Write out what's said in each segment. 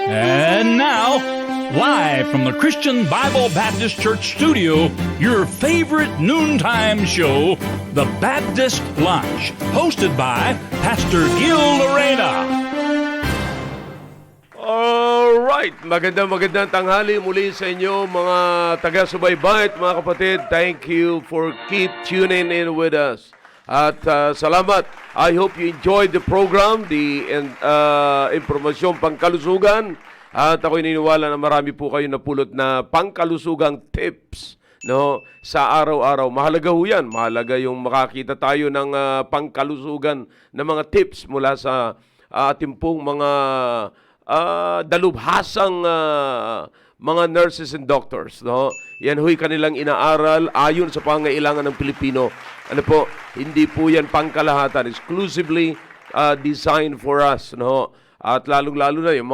And now, live from the Christian Bible Baptist Church studio, your favorite noontime show, The Baptist Lunch, hosted by Pastor Gil Lorena. Alright, magandang tanghali muli sa inyo mga taga-subaybay at mga kapatid. Thank you for keep tuning in with us. At salamat. I hope you enjoyed the program, the impormasyon pangkalusugan. At ako'y niniwala na marami po kayo napulot na pangkalusugang tips, no, sa araw-araw. Mahalaga ho yan. Mahalaga yung makakita tayo ng pangkalusugan na mga tips mula sa ating pong mga dalubhasang mga nurses and doctors, no? Yan ho'y kanilang inaaral ayon sa pangangailangan ng Pilipino. Ano po, hindi po yan pangkalahatan, exclusively designed for us, no? At lalong-lalo na yung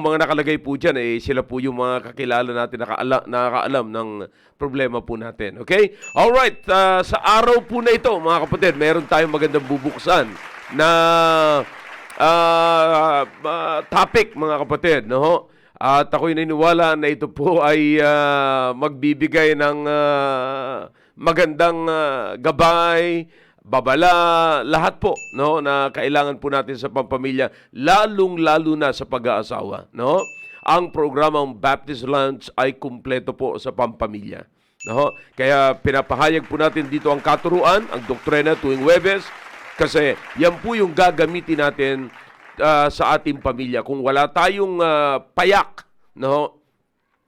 mga nakalagay po dyan, sila po yung mga kakilala natin, nakakaalam ng problema po natin. Okay? Alright, sa araw po na ito, mga kapatid, meron tayong magandang bubuksan na topic, mga kapatid, no? At ako'y naniniwala na ito po ay magbibigay ng magandang gabay, babala, lahat po, no, na kailangan po natin sa pampamilya, lalong-lalo na sa pag-aasawa, no? Ang programang Baptist Lunch ay kumpleto po sa pampamilya, no? Kaya pinapahayag po natin dito ang katuruan, ang doktrina tuwing Huwebes, kasi yan po yung gagamitin natin sa ating pamilya. Kung wala tayong payak, no?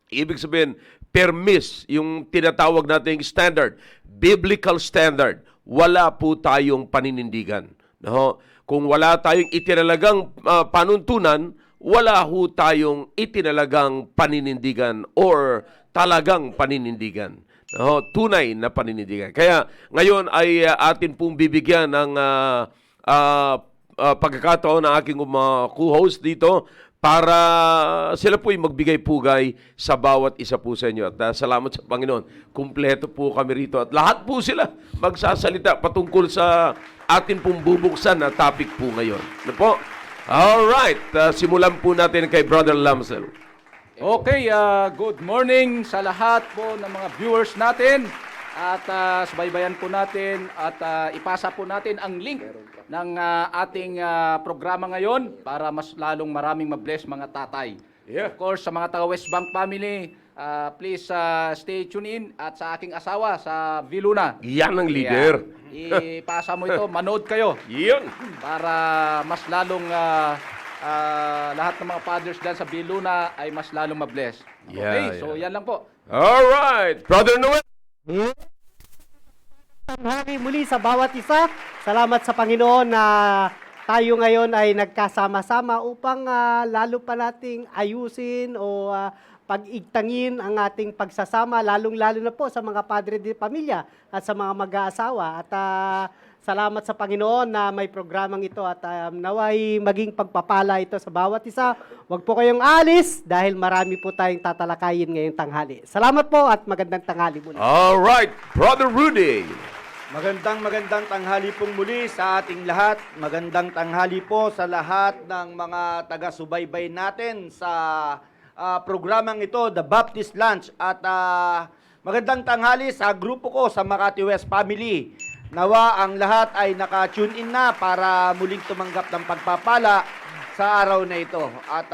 Ibig sabihin, permis, yung tinatawag nating standard, biblical standard, wala po tayong paninindigan. No? Kung wala tayong itinalagang panuntunan, wala ho tayong itinalagang paninindigan or talagang paninindigan. No? Tunay na paninindigan. Kaya ngayon ay atin pong bibigyan ng pagkakataon ng aking co-host dito para sila po yung magbigay-pugay sa bawat isa po sa inyo. At salamat sa Panginoon, kumpleto po kami rito. At lahat po sila magsasalita patungkol sa atin pong bubuksan na topic po ngayon. Ano po? Alright, simulan po natin kay Brother Lamsel. Okay, good morning sa lahat po ng mga viewers natin. At subaybayan po natin at ipasa po natin ang link ng ating programa ngayon para mas lalong maraming mabless mga tatay. Yeah. Of course, sa mga taga-West Bank family, please stay tuned in at sa aking asawa sa Viluna. Yan ang leader. Ipasa mo ito, manood kayo. Yan. Para mas lalong lahat ng mga fathers dyan sa Viluna ay mas lalong mabless. Okay, so yan lang po. Alright, Brother Noel. Tanghali muli sa bawat isa. Salamat sa Panginoon na tayo ngayon ay nagkasama-sama upang lalo pa nating ayusin o pag-igtangin ang ating pagsasama, lalong-lalo na po sa mga padre de pamilya at sa mga mag-aasawa. At salamat sa Panginoon na may programang ito at naway maging pagpapala ito sa bawat isa. Huwag po kayong alis dahil marami po tayong tatalakayin ngayong tanghali. Salamat po at magandang tanghali muli. Alright, Brother Rudy. Magandang tanghali pong muli sa ating lahat. Magandang tanghali po sa lahat ng mga taga-subaybay natin sa programang ito, The Baptist Lunch. At magandang tanghali sa grupo ko sa Makati West Family. Nawa ang lahat ay naka-tune in na para muling tumanggap ng pagpapala sa araw na ito. At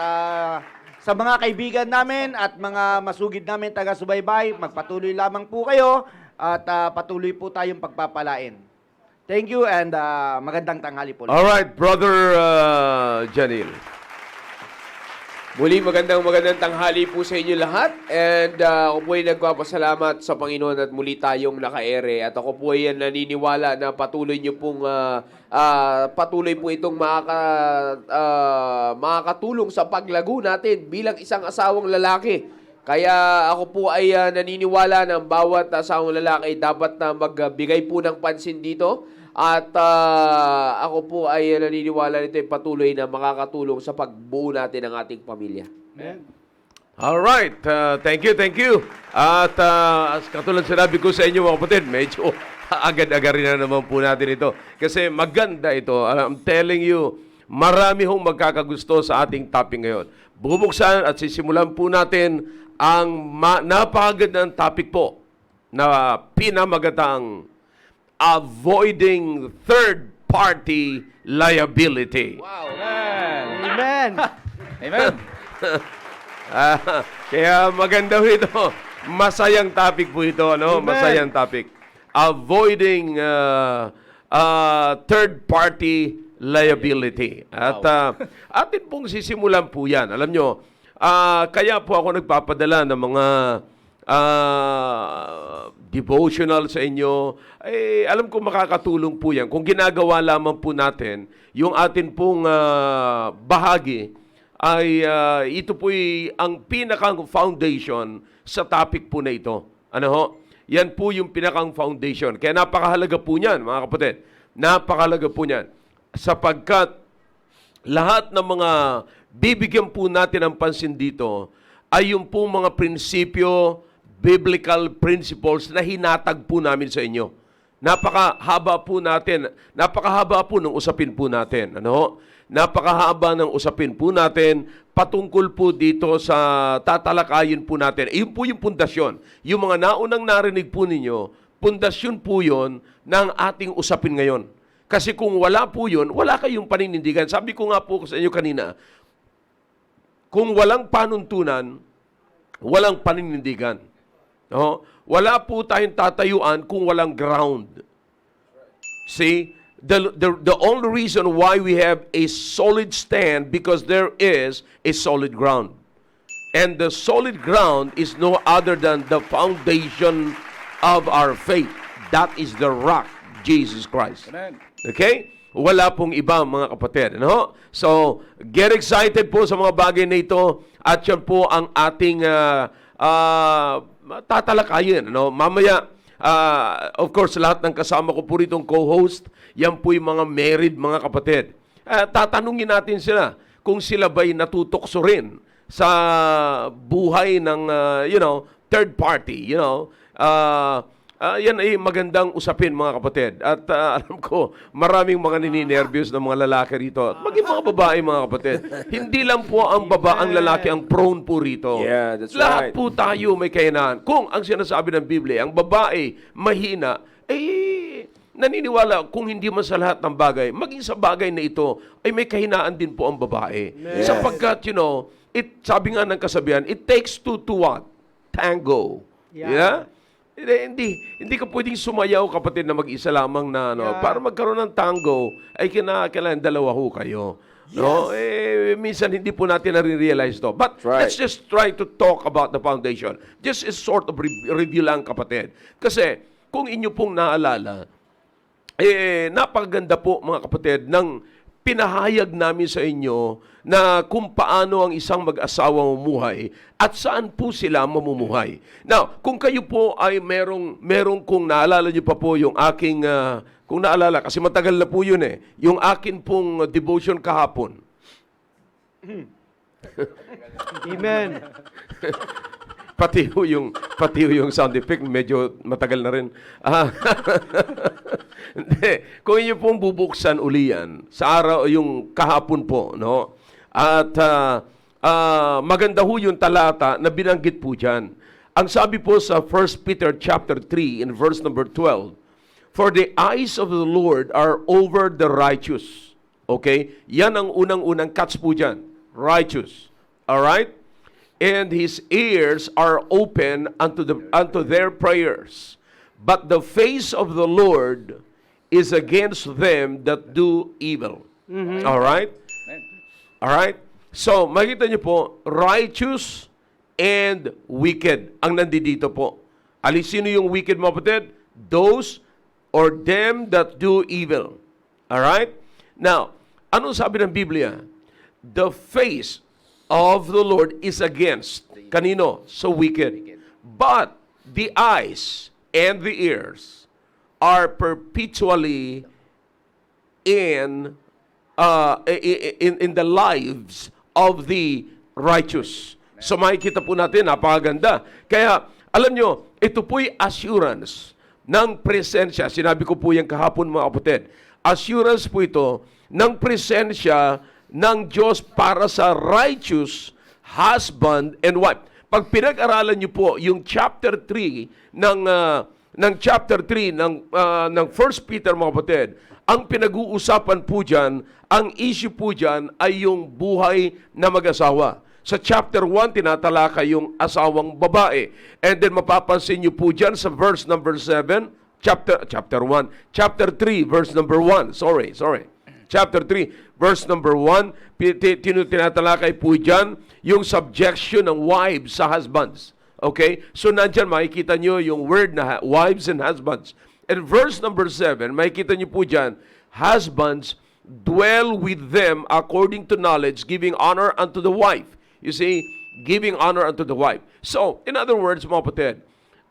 sa mga kaibigan namin at mga masugid namin taga-subaybay, magpatuloy lamang po kayo at patuloy po tayong pagpapalain. Thank you and magandang tanghali po. Alright, Brother Janil. Muli magandang tanghali po sa inyo lahat and ako po ay nagpapasalamat sa Panginoon at muli tayong naka-ere at ako po ay naniniwala na patuloy niyo pong patuloy po itong makakatulong sa paglago natin bilang isang asawang lalaki. Kaya ako po ay naniniwala na bawat asawang lalaki dapat na magbigay po ng pansin dito. At ako po ay naniniwala nito ay patuloy na makakatulong sa pagbuo natin ng ating pamilya. Amen. Alright, thank you. At as katulad sinabi ko sa inyo mga kapatid, medyo agad-agarin na naman po natin ito. Kasi maganda ito. I'm telling you, marami hong magkakagusto sa ating topic ngayon. Bubuksan at sisimulan po natin ang napakagandang topic po na pinamagatang avoiding third-party liability. Wow. Amen. Amen. Kaya maganda po ito. Masayang topic po ito, no? Amen. Masayang topic. Avoiding third-party liability. At atin pong sisimulan po yan. Alam nyo, kaya po ako nagpapadala ng mga devotional sa inyo. Alam ko makakatulong po yan. Kung ginagawa lamang po natin, yung atin pong bahagi, ay ito po'y ang pinakang foundation sa topic po na ito. Ano ho? Yan po yung pinakang foundation. Kaya napakahalaga po niyan, mga kapatid. Napakahalaga po niyan. Sapagkat lahat ng mga bibigyan po natin ng pansin dito ay yung po mga prinsipyo, biblical principles na hinatag po namin sa inyo. Napakahaba po ng usapin po natin. Ano ho? Napakahaba ng usapin po natin patungkol po dito sa tatalakayin po natin. Iyon po yung pundasyon. Yung mga naunang narinig po ninyo, pundasyon po yun ng ating usapin ngayon. Kasi kung wala po yun, wala kayong paninindigan. Sabi ko nga po sa inyo kanina, kung walang panuntunan, walang paninindigan. No? Wala po tayong tatayuan kung walang ground. See? The only reason why we have a solid stand because there is a solid ground. And the solid ground is no other than the foundation of our faith. That is the rock, Jesus Christ. Amen. Okay? Wala pong iba, mga kapatid. No? So, get excited po sa mga bagay na ito at yan po ang ating tatalakayin. No? Mamaya, of course, lahat ng kasama ko po ritong co-host, yan po yung mga married, mga kapatid. Tatanungin natin sila kung sila ba'y natutokso rin sa buhay ng, third party, yan ay magandang usapin, mga kapatid. At alam ko, maraming mga nininervyos ng mga lalaki rito. At maging mga babae, mga kapatid. Hindi lang po ang lalaki ang prone po rito. Yeah, that's Lahat right. po tayo may kahinaan. Kung ang sinasabi ng Biblia, ang babae mahina, naniniwala kung hindi man sa lahat ng bagay, maging sa bagay na ito, ay may kahinaan din po ang babae. Yes. Sapagkat, sabi nga ng kasabihan, it takes two to what? Tango. Yeah? Hindi ka pwedeng sumayaw, kapatid, na mag-isa lamang na, para magkaroon ng tango, ay kailangan dalawa ho kayo. No? Minsan hindi po natin nare-realize to. But Right. let's just try to talk about the foundation. Just a sort of review lang, kapatid. Kasi, kung inyo pong naalala, napakaganda po, mga kapatid, ng pinahayag namin sa inyo na kung paano ang isang mag-asawa mamumuhay at saan po sila mamumuhay. Now, kung kayo po ay merong kung naalala nyo pa po yung aking, kung naalala, kasi matagal na po yun yung akin pong devotion kahapon. Amen. Pati ho yung sound effect, medyo matagal na rin. Hindi. Kung inyo pong bubuksan uli yan, sa araw, yung kahapon po, no? At maganda ho yung talata na binanggit po dyan. Ang sabi po sa 1 Peter chapter 3 in verse number 12, "For the eyes of the Lord are over the righteous." Okay? Yan ang unang-unang catch po dyan. Righteous. Alright? "And His ears are open unto their prayers. But the face of the Lord is against them that do evil." Alright? Alright? So, makita niyo po, righteous and wicked ang nandito po. Sino yung wicked, mga kapatid? Those or them that do evil. Alright? Now, anong sabi ng Biblia? The face of the Lord is against. Kanino? So wicked. But the eyes and the ears are perpetually in the lives of the righteous. So makikita po natin, napakaganda. Kaya, alam nyo, ito po'y assurance ng presensya. Sinabi ko po yan kahapon, mga kapatid. Assurance po ito ng presensya ng Diyos para sa righteous husband and wife. Pag pinag-aralan niyo po yung chapter 3 ng chapter 3 ng 1 Peter, mga kapatid, ang pinag-uusapan po diyan, ang issue po diyan ay yung buhay na mag-asawa. Sa chapter 1, tinatalakay yung asawang babae. And then mapapansin niyo po diyan sa verse number 7, chapter 3, verse number 1. Sorry. Chapter 3, verse number 1, tinatalakay po diyan yung subjection ng wives sa husbands. Okay? So nandiyan makikita nyo yung word na wives and husbands. And verse number 7, makikita nyo po diyan, husbands, dwell with them according to knowledge, giving honor unto the wife. You see, giving honor unto the wife. So, in other words, mga kapatid,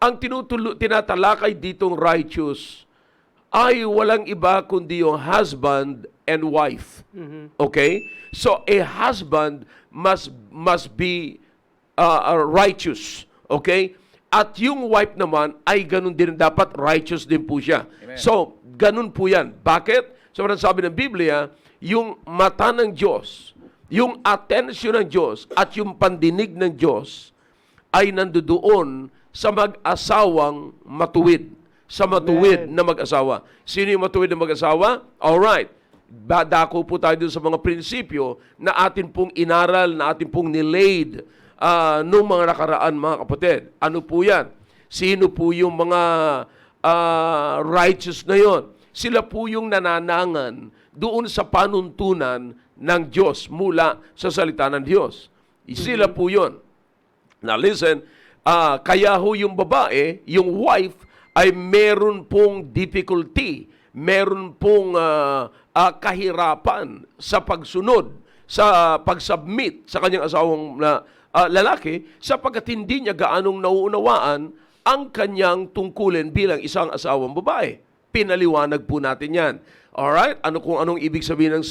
ang tinatalakay ditong righteous ay walang iba kundi yung husband and wife. Okay? So, a husband must be righteous. Okay? At yung wife naman ay ganun din, dapat righteous din po siya. Amen. So, ganun po yan. Bakit? So, sabi ng Biblia, yung mata ng Diyos, yung atensyon ng Diyos, at yung pandinig ng Diyos ay nandoon sa mag-asawang matuwid. Sa matuwid na mag-asawa. Sino yung matuwid na mag-asawa? Alright. Dako po tayo dun sa mga prinsipyo na atin pong inaral, na atin pong nilaid nung mga nakaraan, mga kapatid. Ano po yan? Sino po yung mga righteous na yon? Sila po yung nananangan doon sa panuntunan ng Diyos mula sa salita ng Diyos. Sila po yon. Now listen, kaya ho yung babae, yung wife, ay meron pong difficulty, meron pong kahirapan sa pagsunod, sa pag-submit sa kanyang asawang lalaki, sapagkat hindi niya gaanong nauunawaan ang kanyang tungkulin bilang isang asawang babae. Pinaliwanag po natin yan. Alright? Kung anong ibig sabihin ng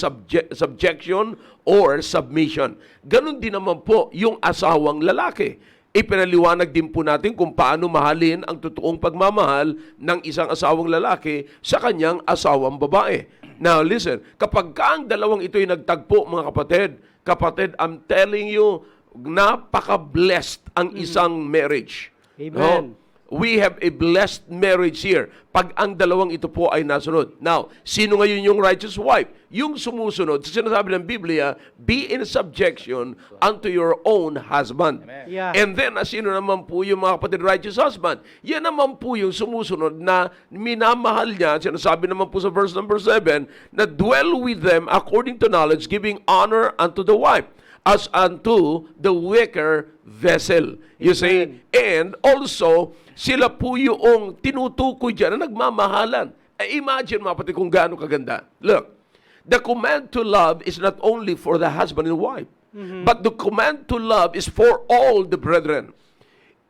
subjection or submission. Ganon din naman po yung asawang lalaki. Ipinaliwanag din po natin kung paano mahalin ang totoong pagmamahal ng isang asawang lalaki sa kanyang asawang babae. Now listen, kapag ang dalawang ito'y nagtagpo, mga kapatid, I'm telling you, napaka-blessed ang isang marriage. Amen. We have a blessed marriage here pag ang dalawang ito po ay nasunod. Now, sino ngayon yung righteous wife? Yung sumusunod, sa sinasabi ng Biblia, be in subjection unto your own husband. Amen. Yeah. And then, sino naman po yung mga kapatid righteous husband? Yan naman po yung sumusunod na minamahal niya, sinasabi naman po sa verse number 7, na dwell with them according to knowledge, giving honor unto the wife, as unto the weaker vessel. You see? And also, sila po yung tinutukoy dyan na nagmamahalan. Imagine, mga kapatid, kung gaano kaganda. Look, the command to love is not only for the husband and wife, but the command to love is for all the brethren.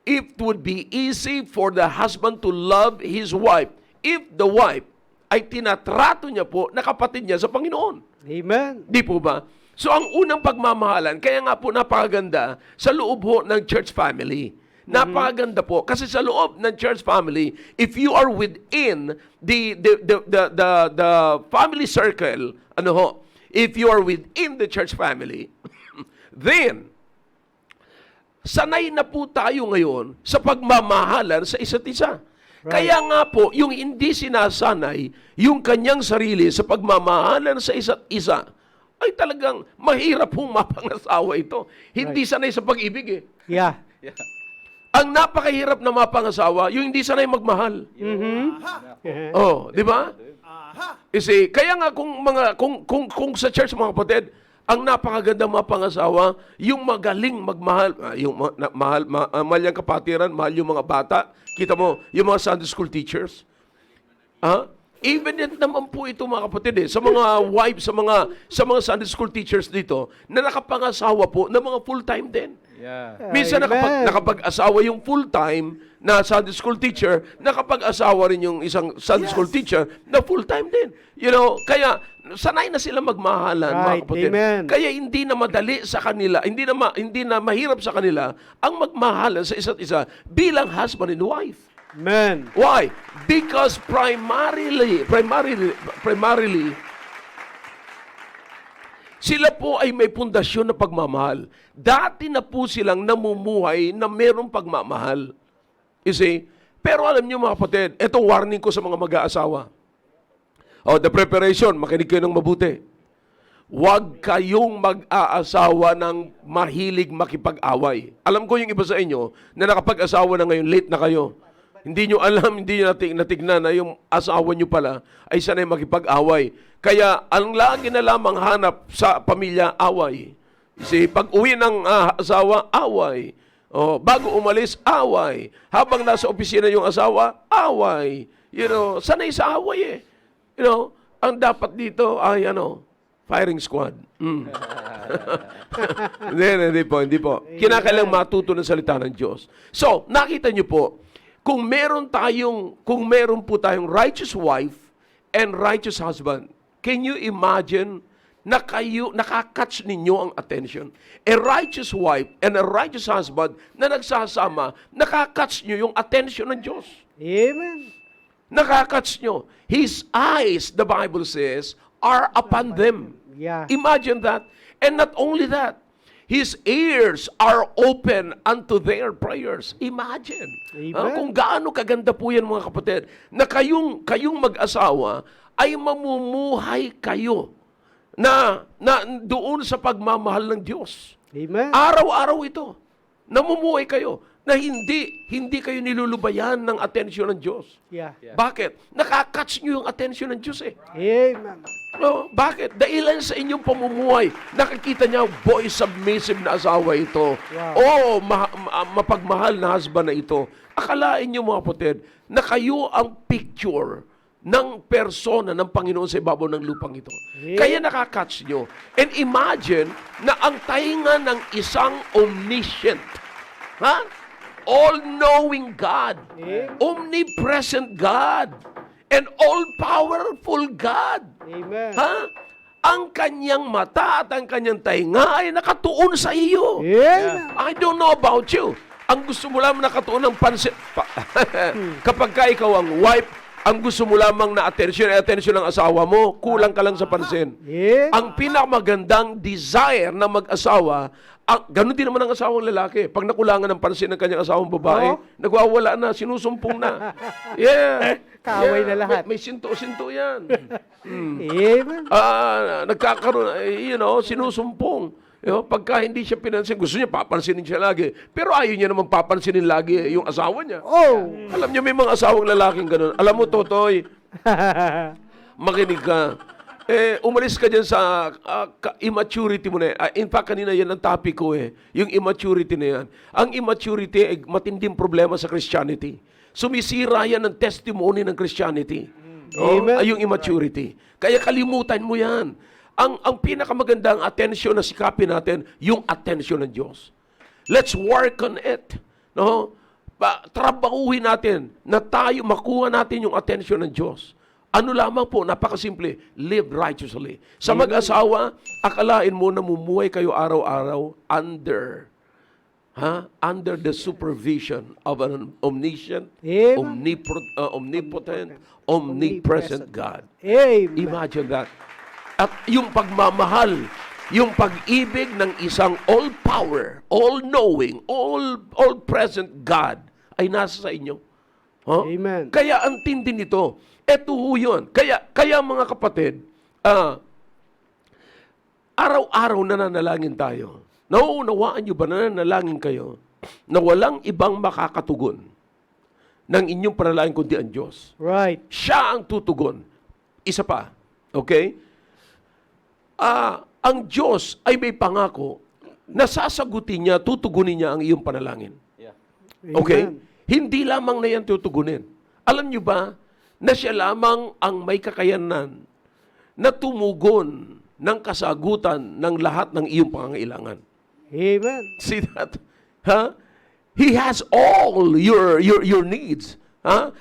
It would be easy for the husband to love his wife if the wife ay tinatrato niya po na kapatid niya sa Panginoon. Amen. Di po ba? So, ang unang pagmamahalan, kaya nga po napakaganda sa loob ho ng church family. Napakaganda po. Kasi sa loob ng church family, if you are within the family circle, if you are within the church family, then, sanay na po tayo ngayon sa pagmamahalan sa isa't isa. Right. Kaya nga po, yung hindi sinasanay yung kanyang sarili sa pagmamahalan sa isa't isa, ay talagang mahirap pong mapangasawa ito. Hindi sanay sa pag-ibig eh. Yeah. Ang napakahirap na mapangasawa, yung hindi sanay magmahal. Oh, di ba? Kasi kaya nga kung sa church, mga kapatid, ang napakagandang mapangasawa, yung magaling magmahal, mahal yung kapatiran, mahal yung mga bata. Kita mo, yung mga Sunday school teachers. Evident naman po ito, mga kapatid, sa mga wives, sa mga Sunday school teachers dito, na nakapangasawa po ng mga full-time din. Yeah. Minsan Amen. nakapag-asawa yung full-time na Sunday school teacher, nakapag-asawa rin yung isang Sunday school teacher na full-time din. You know, kaya sanay na sila magmahalan, mga Right. kapatid. Amen. Kaya hindi na madali sa kanila, hindi na mahirap sa kanila ang magmahalan sa isa't isa bilang husband and wife. Amen. Why? Because primarily, Sila po ay may pundasyon na pagmamahal. Dati na po silang namumuhay na mayroong pagmamahal. You see? Pero alam niyo mga kapatid, itong warning ko sa mga mag-aasawa. The preparation, makinig kayo ng mabuti. Huwag kayong mag-aasawa ng mahilig makipag-away. Alam ko yung iba sa inyo na nakapag-asawa na ngayon, late na kayo. Hindi nyo alam, hindi nyo natignan na yung asawa nyo pala ay sanay makipag-away. Kaya ang lagi na lamang hanap sa pamilya, away. Kasi pag uwi ng asawa, away. Bago umalis, away. Habang nasa opisina yung asawa, away. Sanay sa away eh. Ang dapat dito ay firing squad. Hindi po. Kinakailangan matuto ng salita ng Diyos. So, nakita niyo po, kung meron po tayong righteous wife and righteous husband, can you imagine na nakakatch ninyo ang attention? A righteous wife and a righteous husband na nagsasama, nakakatch nyo yung attention ng Diyos. Amen. Nakakatch nyo. His eyes, the Bible says, are upon them. Yeah. Imagine that. And not only that, His ears are open unto their prayers. Imagine. Amen. Kung gaano kaganda po yan mga kapatid, na kayong mag-asawa ay mamumuhay kayo na doon sa pagmamahal ng Diyos. Amen. Araw-araw ito. Namumuhay kayo na hindi kayo nilulubayan ng atensyon ng Diyos. Yeah. Bakit? Nakakatch nyo yung atensyon ng Diyos eh. Amen. Bakit? Dahilan sa inyong pamumuhay, nakikita niya, boy, submissive na asawa ito. Wow. Mapagmahal na husband na ito. Akalain niyo mga kapatid, na kayo ang picture ng persona ng Panginoon sa ibabaw ng lupang ito. Kaya nakakatch nyo. And imagine na ang tainga ng isang omniscient, all-knowing God, omnipresent God, and all-powerful God. Amen. Ang kanyang mata at ang kanyang tainga ay nakatuon sa iyo. Amen. I don't know about you. Ang gusto mo lamang nakatuon ng pansin. Kapag ka ikaw ang wife, ang gusto mo lamang na atensyon ng asawa mo, kulang ka lang sa pansin. Yeah. Ang pinakamagandang desire na mag-asawa, ganun din naman ang asawang lalaki. Pag nakulangan ng pansin ng kanyang asawang babae, nagwawala na, sinusumpong na. Yeah. Kaaway na lahat. May sinto-sinto yan. Amen. Nagkakaroon, sinusumpong. Pagka hindi siya pinansin, gusto niya papansinin siya lagi. Pero ayaw niya naman papansinin lagi yung asawa niya. Oh. Alam niyo, may mga asawang lalaking ganun. Alam mo, Totoy, makinig ka. Umalis ka dyan sa immaturity mo na. In fact, kanina yan ang topic ko yung immaturity na yan. Ang immaturity ay matinding problema sa Christianity. Sumisira yan ng testimony ng Christianity. Amen. Yung immaturity. Kaya kalimutan mo yan. Ang pinakamagandang atensyon na sikapin natin, yung atensyon ng Diyos. Let's work on it. Trabahuhin natin na tayo makuha natin yung atensyon ng Diyos. Ano lamang po, napakasimple, live righteously. Sa mag-asawa, akalain mo na mumuhay kayo araw-araw under the supervision of an omniscient, omnipotent, omnipresent God. Amen. Imagine that. At yung pagmamahal, yung pag-ibig ng isang all-power, all-knowing, all-present God ay nasa sa inyo. Amen. Kaya ang tindi nito, eto ho yun. Kaya mga kapatid, araw-araw nananalangin tayo. Nauunawaan nyo ba na nanalangin kayo na walang ibang makakatugon ng inyong panalangin kundi ang Diyos? Right. Siya ang tutugon. Isa pa. Okay? Ang Diyos ay may pangako na sasagutin niya, tutugunin niya ang iyong panalangin. Okay? Amen. Hindi lamang na yan tutugunin. Alam niyo ba na siya lamang ang may kakayanan na tumugon ng kasagutan ng lahat ng iyong pangangailangan? Amen. See that? He has all your needs.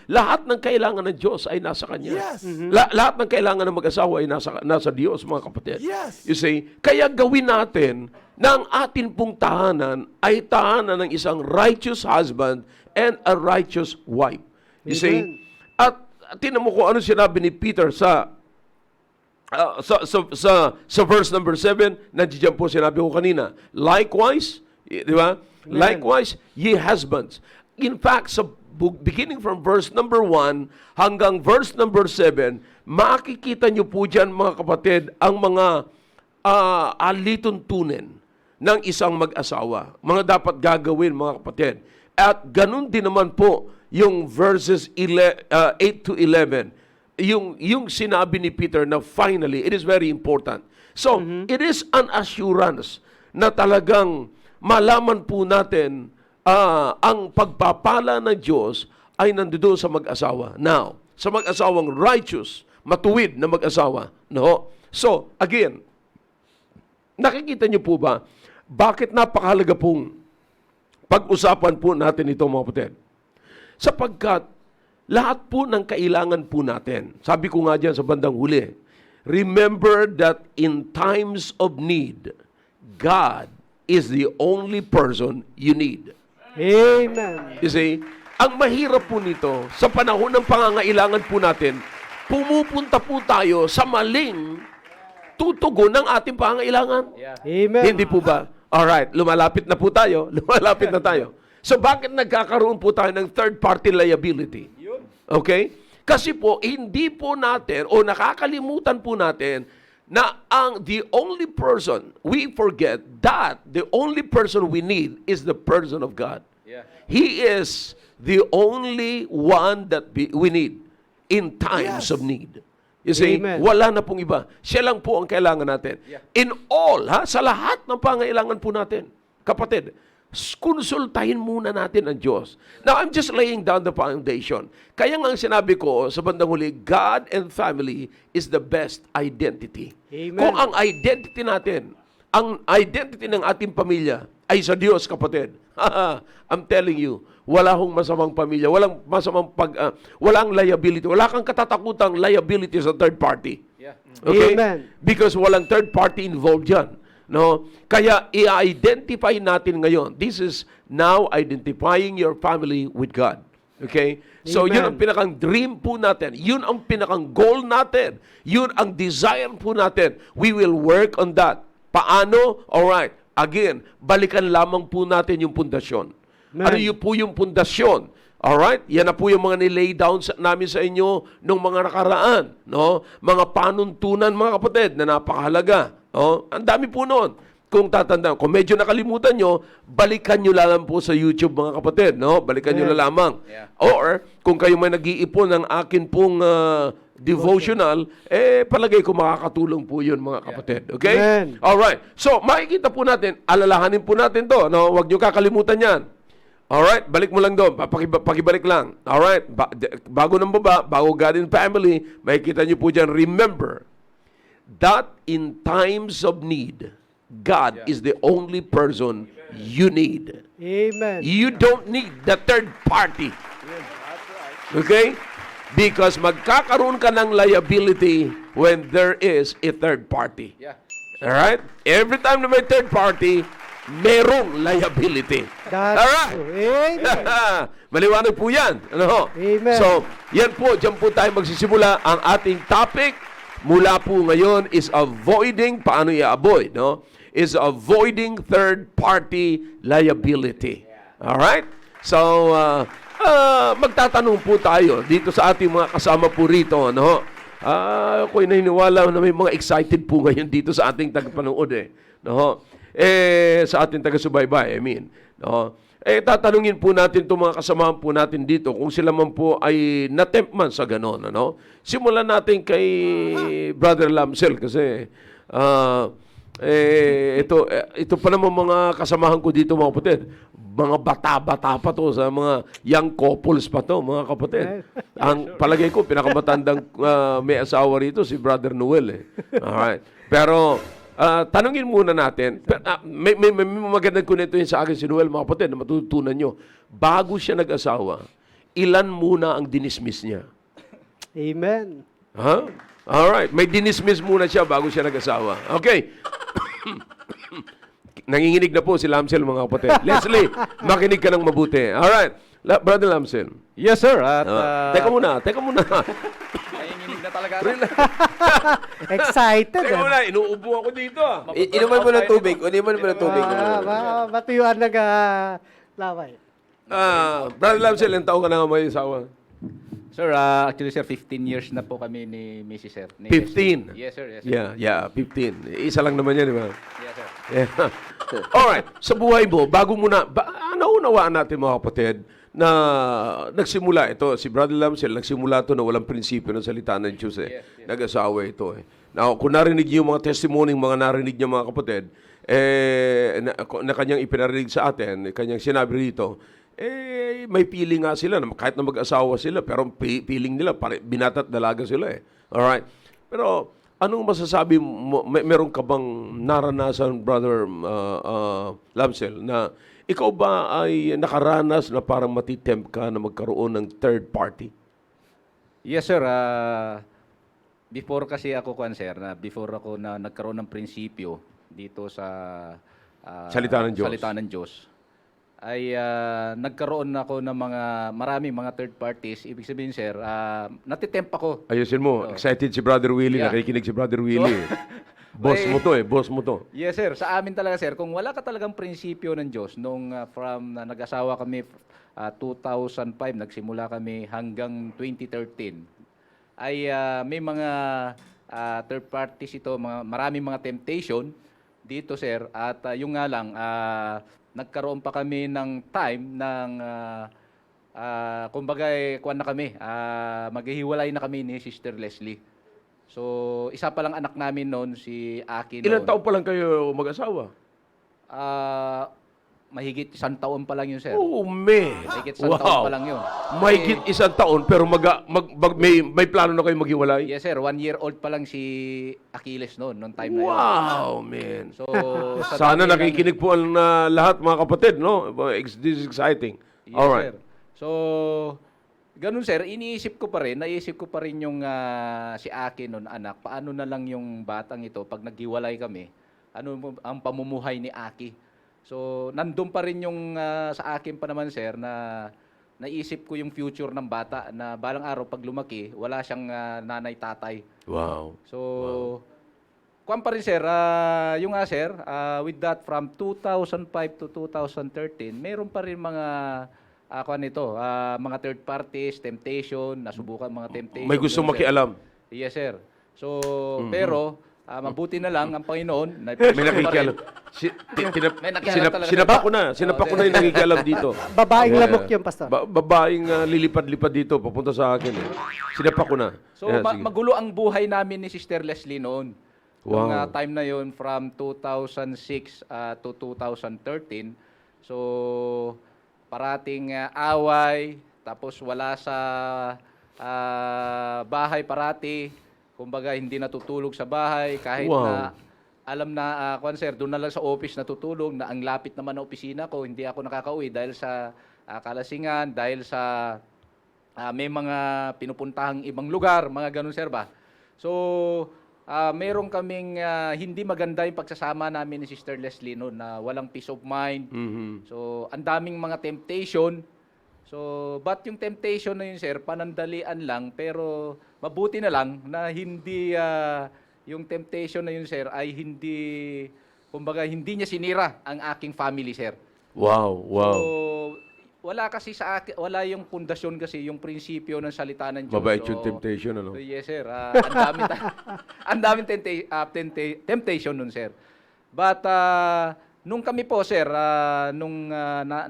Lahat ng kailangan ng Diyos ay nasa Kanya. Yes. Lahat ng kailangan ng mag-asawa ay nasa Diyos, mga kapatid. Yes. You see? Kaya gawin natin na ang atin pong tahanan ay tahanan ng isang righteous husband and a righteous wife. You see? Amen. At tinan mo kung ano sinabi ni Peter sa sa verse number 7, nandiyan po sinabi ko kanina, likewise, di ba? Likewise, ye husbands. In fact, sa beginning from verse number 1 hanggang verse number 7, makikita nyo po dyan, mga kapatid, ang mga alituntunin ng isang mag-asawa. Mga dapat gagawin, mga kapatid. At ganun din naman po yung verses 8 to 11. Yung sinabi ni Peter na finally, it is very important. So, it is an assurance na talagang malaman po natin ang pagpapala ng Diyos ay nandoon sa mag-asawa. Now, sa mag-asawang righteous, matuwid na mag-asawa. No? So, again, nakikita niyo po ba, bakit napakahalaga pong pag-usapan po natin ito, mga kapatid? Sapagkat, lahat po ng kailangan po natin, sabi ko nga dyan sa bandang huli, remember that in times of need, God is the only person you need. Amen. You see, ang mahirap po nito, sa panahon ng pangangailangan po natin, pumupunta po tayo sa maling tutugon ng ating pangangailangan. Amen. Hindi po ba? Alright, lumalapit na po tayo. Lumalapit na tayo. So bakit nagkakaroon po tayo ng third-party liability? Okay? Kasi po, hindi po natin o nakakalimutan po natin na the only person, we forget that the only person we need is the person of God. He is the only one that we need in times of need. You see, Amen. wala na pong iba. Siya lang po ang kailangan natin. In all, sa lahat ng pangailangan po natin. Kapatid, konsultahin muna natin ang Diyos. Now, I'm just laying down the foundation. Kaya nga ang sinabi ko sa bandang huli, God and family is the best identity. Amen. Kung ang identity natin, ang identity ng ating pamilya ay sa Diyos, kapatid. I'm telling you, wala hong masamang pamilya, walang masamang walang liability, wala kang katatakutang liability sa third party. Okay? Amen. Because walang third party involved dyan. No? Kaya i-identify natin ngayon. This is now identifying your family with God. Okay? So, Amen. yun ang pinakang dream po natin. Yun ang pinakang goal natin. Yun ang desire po natin. We will work on that. Paano? Alright. Again, balikan lamang po natin yung pundasyon. Amen. Ano yun po yung pundasyon? Alright? Yan na po yung mga nilay down namin sa inyo nung mga nakaraan. No? Mga panuntunan, mga kapatid, na napakahalaga. No? Ang dami po noon. Kung tatandaan, kung medyo nakalimutan nyo, balikan nyo lang po sa YouTube, mga kapatid. No? Balikan nyo lang lamang. Or, kung kayo may nag-iipon ng akin pong devotional, palagay ko makakatulong po yun, mga kapatid. Okay? Amen. Alright. So, makikita po natin, alalahanin po natin to. No? Huwag nyo kakalimutan yan. Alright, balik mo lang doon. Pakibalik lang. Alright, bago ng baba, bago God and family, makikita nyo po dyan, remember that in times of need, God is the only person you need. Amen. You don't need the third party. Okay? Because magkakaroon ka ng liability when there is a third party. Alright? Every time na may third party, merong liability. That's Alright? true. Amen. Maliwanag po yan. Ano? Amen. So, yan po, dyan po tayo magsisimula. Ang ating topic mula po ngayon is avoiding, paano i-avoid, no? Is avoiding third-party liability. Alright? So, magtatanong po tayo dito sa ating mga kasama po rito, no? Ako'y naniniwala na may mga excited po ngayon dito sa ating tagapanood, no? Sa ating taga-subaybay, I mean. No? Tatanungin po natin itong mga kasamahan po natin dito kung sila man po ay natempt man sa ganon. Ano? Simulan natin kay Brother Lamsel kasi ito pa naman mga kasamahan ko dito, mga kapatid. Mga bata-bata pa to, sa mga young couples pa to, mga kapatid. Ang palagay ko, pinakamatandang may asawa rito, si Brother Noel. Alright. Pero, tanungin muna natin, may magandang kunentuhin sa akin si Noel, mga kapatid, na matutunan nyo. Bago siya nag-asawa, ilan muna ang dinismiss niya? Amen. Ha? Alright. May dinismiss muna siya bago siya nag-asawa. Okay. Nanginginig na po si Lamsel, mga kapatid. Leslie, makinig ka ng mabuti. Alright. Brother Lamsel. Yes, sir. At Teka muna. nanginginig na talaga. Excited. Teka muna, inuubo ako dito ah. Inuman mo ng tubig. Inuman mo ng tubig. Matuyuan na laway. Brother Lamsel, ilang taon ka na nga may asawa? Sir, actually sir, 15 years na po kami ni Mrs. Sir. Ni 15? Yes sir, yes sir. Yeah, 15. Isa lang naman yan, di ba? Yes sir. Yeah. Alright, sa buhay mo, bago muna, naunawaan natin mga kapatid na nagsimula ito, si Brother Lamsel, nagsimula ito na walang prinsipyo ng salita ng Diyos eh. Yes. Nag-asawa ito eh. Now, kung narinig niyo yung mga testimony, mga narinig niyo mga kapatid, na kanyang ipinarinig sa atin, kanyang sinabi rito, may feeling nga sila, na kahit na mag-asawa sila, pero feeling nila, binata't dalaga sila eh. Alright. Pero, anong masasabi mo, meron ka bang naranasan, Brother Lamsel, na ikaw ba ay nakaranas na parang matitempt ka na magkaroon ng third party? Yes sir, before kasi ako before ako na nagkaroon ng prinsipyo dito sa Salita ng Diyos. Salita ng Diyos, ay nagkaroon ako ng maraming mga third parties. Ibig sabihin sir, natitempt ako. Ayusin mo, excited si Brother Willie, Yeah. nakikinig si Brother Willie. Boss mo to eh, boss mo to. Yes sir, sa amin talaga sir, kung wala ka talagang prinsipyo ng Diyos, nung from nag-asawa kami 2005, nagsimula kami hanggang 2013, ay may mga third parties ito, maraming mga temptation dito sir, at yung nga lang, nagkaroon pa kami ng time ng kumbaga kuwan na kami, maghihiwalay na kami ni Sister Leslie. So, isa pa lang anak namin noon, si Aki noon. Ilang taon pa lang kayo mag-asawa? Mahigit 1 taon pa lang yun, sir. Oh, man. Mahigit 1 taon pa lang yun. Mahigit 1 taon, pero may plano na kayo maghiwalay? Yes, sir. 1 year old pa lang si Achilles noon, noong time na yun. Wow, man. So, Sana dami nakikinig po ang lahat mga kapatid, no? This is exciting. Yes, All right. sir. So, ganun sir, naisip ko pa rin yung si Aki noon, anak, paano na lang yung batang ito pag naghiwalay kami, ano ang pamumuhay ni Aki. So, nandun pa rin yung sa akin pa naman sir na naisip ko yung future ng bata na balang araw pag lumaki, wala siyang nanay-tatay. Wow. So, kuwan pa rin sir, yung nga sir, with that from 2005 to 2013, mayroon pa rin mga kuwan nito, mga third parties, temptation, nasubukan mga temptation. May gusto Ganun, sir. makialam. Yes sir. So, pero mabuti na lang ang Panginoon. May nakikialam. May nakikialam talaga. Sinapak ko na. Sinapak ko na yung nakikialam dito. Babaeng lamok yun, Pastor. Babaeng lilipad-lipad dito, papunta sa akin. Eh. Sinapak ko na. So, Yeah, sige. magulo ang buhay namin ni Sister Leslie noon. Wow. Nung time na yon from 2006 to 2013. So, parating away, tapos wala sa bahay parati. Kumbaga, hindi natutulog sa bahay kahit Wow. na alam na, sir, doon na lang sa office natutulog na ang lapit naman ng opisina ko, hindi ako nakakauwi dahil sa kalasingan, dahil sa may mga pinupuntahang ibang lugar, mga ganun, sir ba? So, meron kaming hindi maganda yung pagsasama namin ni Sister Leslie noon na walang peace of mind. Mhm. So, ang daming mga temptation. So, but yung temptation na yun, sir, panandalian lang, pero mabuti na lang na hindi, yung temptation na yun, sir, ay hindi, kumbaga, hindi niya sinira ang aking family, sir. Wow, wow. So, wala kasi sa akin, wala yung pundasyon kasi, yung prinsipyo ng salita ng Diyos. Mabait yung So, temptation, ano? So, yes, sir. Ang daming temptation nun, sir. But, nung kami po, sir, nung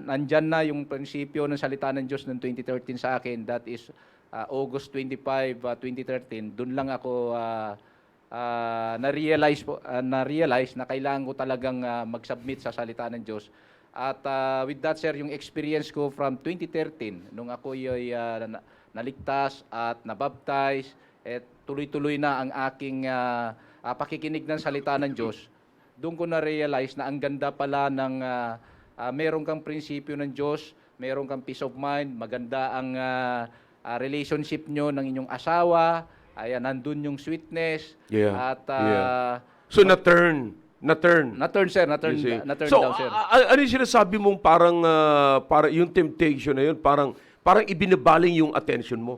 nandyan na yung prinsipyo ng salita ng Diyos noong 2013 sa akin, that is August 25, 2013, dun lang ako na-realize na kailangan ko talagang mag-submit sa salita ng Diyos. At with that, sir, yung experience ko from 2013, nung ako ay naligtas at nabaptize, at tuloy-tuloy na ang aking pakikinig ng salita ng Diyos, doon ko na-realize na ang ganda pala ng meron kang prinsipyo ng Diyos, meron kang peace of mind, maganda ang relationship nyo ng inyong asawa, ayan, nandun yung sweetness, Yeah. at Yeah. So, na-turn. na-turn, sir, na-turn You see? na-turn So, down, sir. ano yung sinasabi mong parang yung temptation na yun, parang ibinabaling yung attention mo?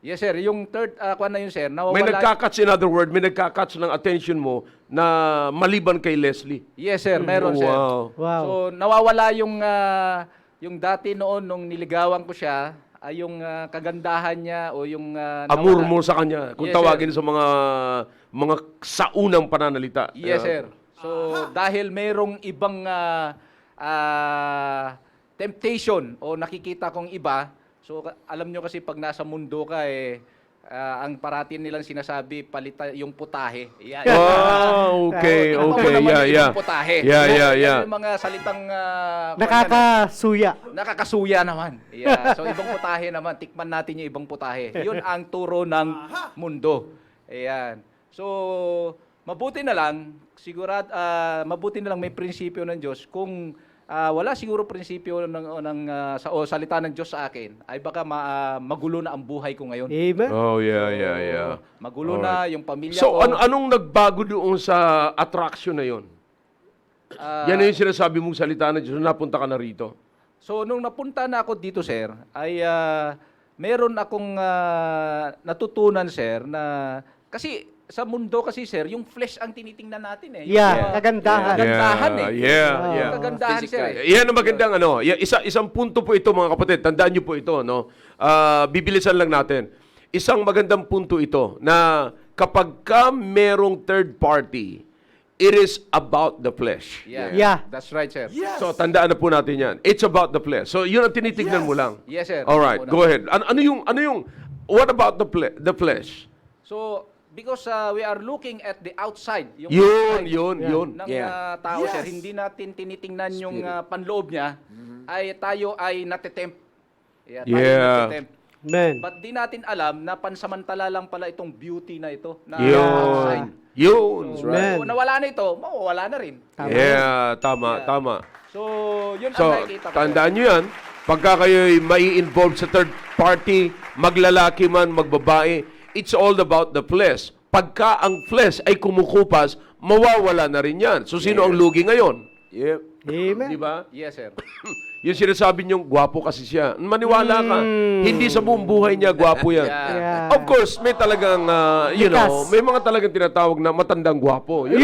Yes, sir. Yung third, kuwan na yun, sir. May Nawawala. nagkakatch, in other word, may nagkakatch ng attention mo na maliban kay Leslie. Yes, sir. Meron, sir. Wow. Wow. So, nawawala yung dati noon nung niligawan ko siya, ay yung kagandahan niya o yung Amor nawala. mo sa kanya. Kung Yes, tawagin sir. sa mga saunang pananalita. Yes, Ayan. sir. So, dahil merong ibang temptation o nakikita kong iba, so alam nyo kasi pag nasa mundo ka ang parating nilang sinasabi, palita yung putahe. Yan. Oh, okay, Ikaw okay. naman Yeah, yung yeah. ibang putahe. Yeah, yeah, Yan yeah. yung mga salitang Nakakasuya. nakakasuya naman. Yeah. So ibang putahe naman, tikman natin yung ibang putahe. Yun ang turo ng mundo. Ayan. So mabuti na lang mabuti na lang may prinsipyo ng Diyos. Kung wala siguro prinsipyo o salita ng Diyos sa akin, ay baka magulo na ang buhay ko ngayon. Amen. Oh, yeah, yeah, yeah. Magulo na yung pamilya So, ko. anong nagbago doon sa attraction na yon? Yan na yung sinasabi mong salita na Diyos, napunta ka na rito. So, nung napunta na ako dito, sir, ay meron akong natutunan, sir, na kasi sa mundo kasi, sir, yung flesh ang tinitingnan natin eh. Yung, Yeah, kagandahan. Kagandahan eh. Yeah, Yung yeah. kagandahan, Physical. sir. Yan ang magandang isang punto po ito mga kapatid. Tandaan niyo po ito, no? Bibilisan lang natin. Isang magandang punto ito na kapag ka merong third party, it is about the flesh. Yeah. Yeah. That's right, sir. So tandaan na po natin 'yan. It's about the flesh. So yun ang tinitignan mo lang. Yes, sir. All right, go ahead. Ano yung what about the flesh? So, because we are looking at the outside, yung Yun, outside yun. ng Yeah. tao, sir, hindi natin tinitingnan yung panloob niya, ay tayo ay natitempt. Yeah, tayo Yeah. natitempt. Amen. But di natin alam na pansamantala lang pala itong beauty na ito na Yun. outside. Yun. So, Amen. kung nawala na ito, mawawala na rin. Yeah, tama, Yeah. tama. So, yun So, ang nakikita ko. tandaan nyo yan, pagka kayo'y mai-involve sa third party, maglalaki man, magbabae, it's all about the flesh. Pagka ang flesh ay kumukupas, mawawala na rin yan. So, sino ang lugi ngayon? Yep. Amen. Di ba? Yes, sir. Yung sinasabi niyong gwapo kasi siya. Maniwala ka. Hindi sa buong buhay niya gwapo yan. Yeah. Of course, may talagang, Likas. may mga talagang tinatawag na matandang gwapo. Yun,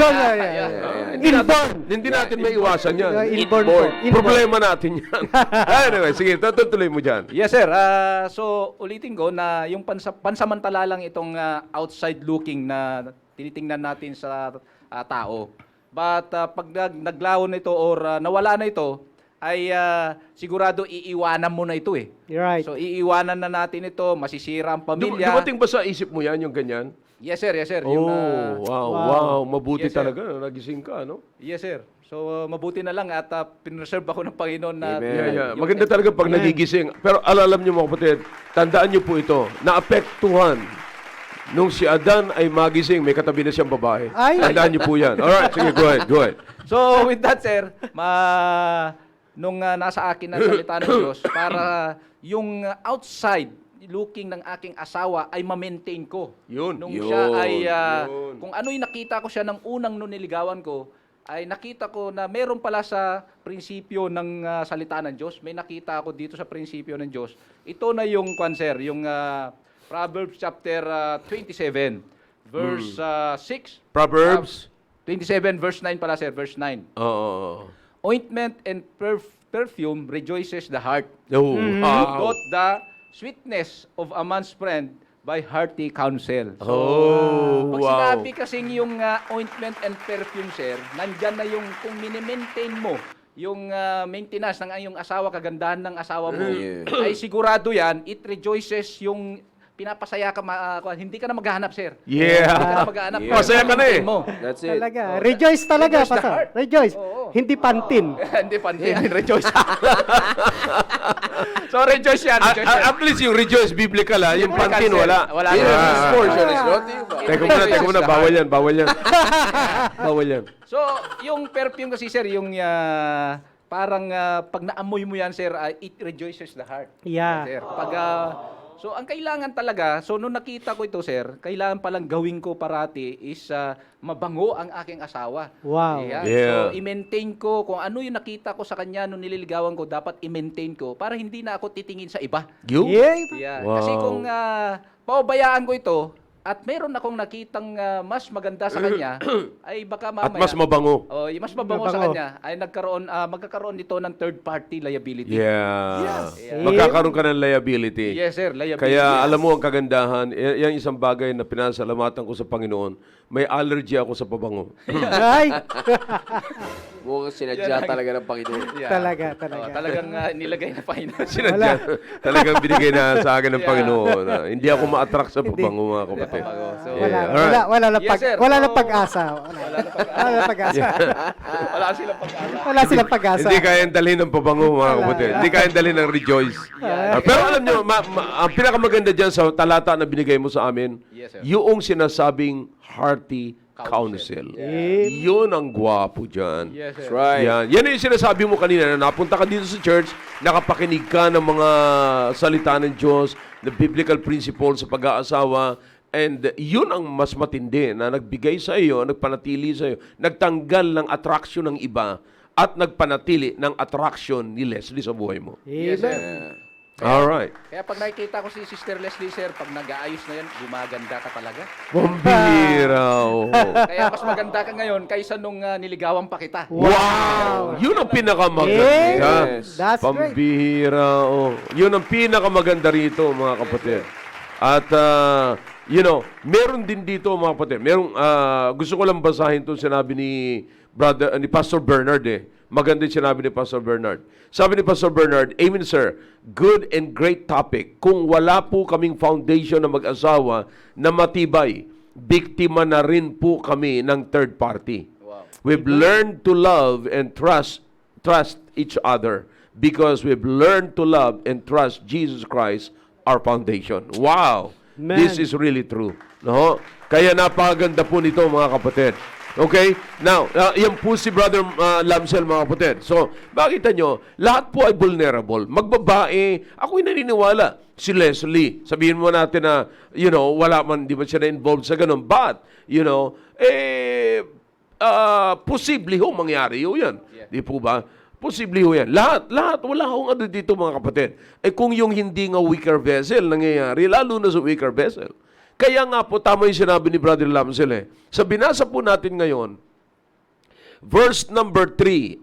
Hindi natin may iwasan yan. Inborn po. Inborn. Problema natin yan. Anyway, sige, tutuloy mo dyan. Yes, sir. So, ulitin ko na yung pansamantala lang itong outside looking na tinitingnan natin sa tao. But pag naglaho na ito or nawala na ito, ay sigurado iiwanan mo na ito eh. You're right. So, iiwanan na natin ito, masisira ang pamilya. Dumating ba sa isip mo yan, yung ganyan? Yes, sir. Yes, sir. Oh, Yung, wow. Mabuti Yes, sir. talaga na nagising ka, no? yes, sir. So, mabuti na lang at pinreserve ako ng Panginoon na... Yeah. Maganda talaga pag nagigising. Pero alam niyo mga kapatid, tandaan niyo po ito, naapektuhan nung si Adan ay magising, may katabi na siyang babae. Ay. Tandaan niyo po yan. Alright, sige, go ahead. So, with that, sir, nung nasa akin na salita ng Diyos, para yung outside looking ng aking asawa ay ma-maintain ko. Yun. Nung siya ay, Yun. kung ano'y nakita ko siya ng unang nung niligawan ko, ay nakita ko na meron pala sa prinsipyo ng salita ng Diyos. May nakita ako dito sa prinsipyo ng Diyos. Ito na yung, sir, yung Proverbs chapter 27, verse 6. Proverbs? 27, verse 9 pala, sir, verse 9. Oo. Ointment and perfume rejoices the heart. Oh, wow. Doth the sweetness of a man's friend by hearty counsel. Oh, Pag wow. sinabi kasing yung ointment and perfume, sir, nandyan na yung kung mini-maintain mo yung maintenance ng iyong asawa, kagandahan ng asawa mo, ay sigurado yan, it rejoices yung pinapasaya ka, hindi ka na maghahanap, sir. Yeah. Hindi ka na maghahanap. Yeah. Masaya ka na eh. Mo. That's it. Talaga. Rejoice talaga, Rejoice the Pastor. heart. Rejoice. Oo. Hindi pantin. Hindi pantin, rejoice. So, rejoice yan. Rejoice yan. At least yung rejoice biblical yung Biblical, pantin sir. wala. Wala. Yeah, Yeah. this portion is not you. Teka muna, bawal yan. Bawal yan. So, yung perfume kasi, sir, yung parang pag naamoy mo yan, sir, it rejoices the heart. Yeah. Sir, pag So ang kailangan talaga, so nung nakita ko ito sir, kailangan palang gawin ko parati is mabango ang aking asawa. Wow. Ayan. Yeah. So i-maintain ko kung ano yung nakita ko sa kanya nung nililigawan ko, dapat i-maintain ko para hindi na ako titingin sa iba. You? Yeah. Yeah. Wow. Kasi kung pababayaan ko ito at meron akong nakitang mas maganda sa kanya, ay baka mamaya At mas mabango. Oh, yung mas mabango sa Mabango. kanya ay magkakaroon dito ng third party liability. Yeah. Yes. Magkakaroon ka ng liability. Yes, sir, liability. Kaya alam mo ang kagandahan, yan isang bagay na pinasalamatan ko sa Panginoon. May allergy ako sa pabango. Ay, Mukhang sinadya talaga ng Panginoon. Yeah. talaga, talaga. Oh, talagang nilagay na finance. Sinadya. Talagang binigay na sa akin ng Yeah. Panginoon. Hindi ako ma-attract sa pabango, mga kapatid. So, Yeah. Wala, Alright. wala na Yes, sir. wala na So, pag-asa. Wala na pag-asa. Wala silang pag-asa. Wala silang pag-asa. Hindi kayang dalhin ng pabango, mga Wala. kapatid. Hindi kayang dalhin ng rejoice. Pero alam nyo, ang pinakamaganda dyan sa talata na binigay mo sa amin, Yes, sir. yung sinasabing hearty counsel. Yun ang gwapo dyan. Yes, That's sir. right. Yan yung sinasabi mo kanina na napunta ka dito sa church, nakapakinig ka ng mga salita ng Diyos, the biblical principles sa pag-aasawa, and yun ang mas matindi na nagbigay sa iyo, nagpanatili sa iyo, nagtanggal ng attraction ng iba at nagpanatili ng attraction ni Leslie sa buhay mo. Yes, sir. Alright. Kaya pag nakikita ko si Sister Leslie, sir, pag nag-aayos na yan, gumaganda ka talaga. Pambira. Oh. Kaya mas maganda ka ngayon kaysa nung niligawan pa kita. Wow! Yun ang pinakamaganda. Yes. That's great. Pambihira. Oh. Yun ang pinakamaganda rito, mga kapatid. At, meron din dito, mga kapatid. Gusto ko lang basahin itong sinabi ni Pastor Bernard Maganda yung sinabi ni Pastor Bernard. Sabi ni Pastor Bernard, Amen, sir. Good and great topic. Kung wala po kaming foundation na mag-asawa na matibay, biktima na rin po kami ng third party. Wow. We've learned to love and trust each other because we've learned to love and trust Jesus Christ, our foundation. Wow! Man. This is really true. No? Kaya napakaganda po nito, mga kapatid. Okay? Now, yan po si Brother Lamsel, mga kapatid. So, makita nyo, lahat po ay vulnerable. Magbabae, ako'y naniniwala. Si Leslie, sabihin mo natin na, wala man, di ba siya na-involved sa ganun. But, posible ho mangyari ho yan. Yeah. Di po ba? Posible ho yan. Lahat, wala hong ano dito, mga kapatid. Kung yung hindi nga weaker vessel nangyayari, lalo na sa weaker vessel. Kaya nga po, tama yung sinabi ni Brother Lamsel Sa binasa po natin ngayon, verse number 7,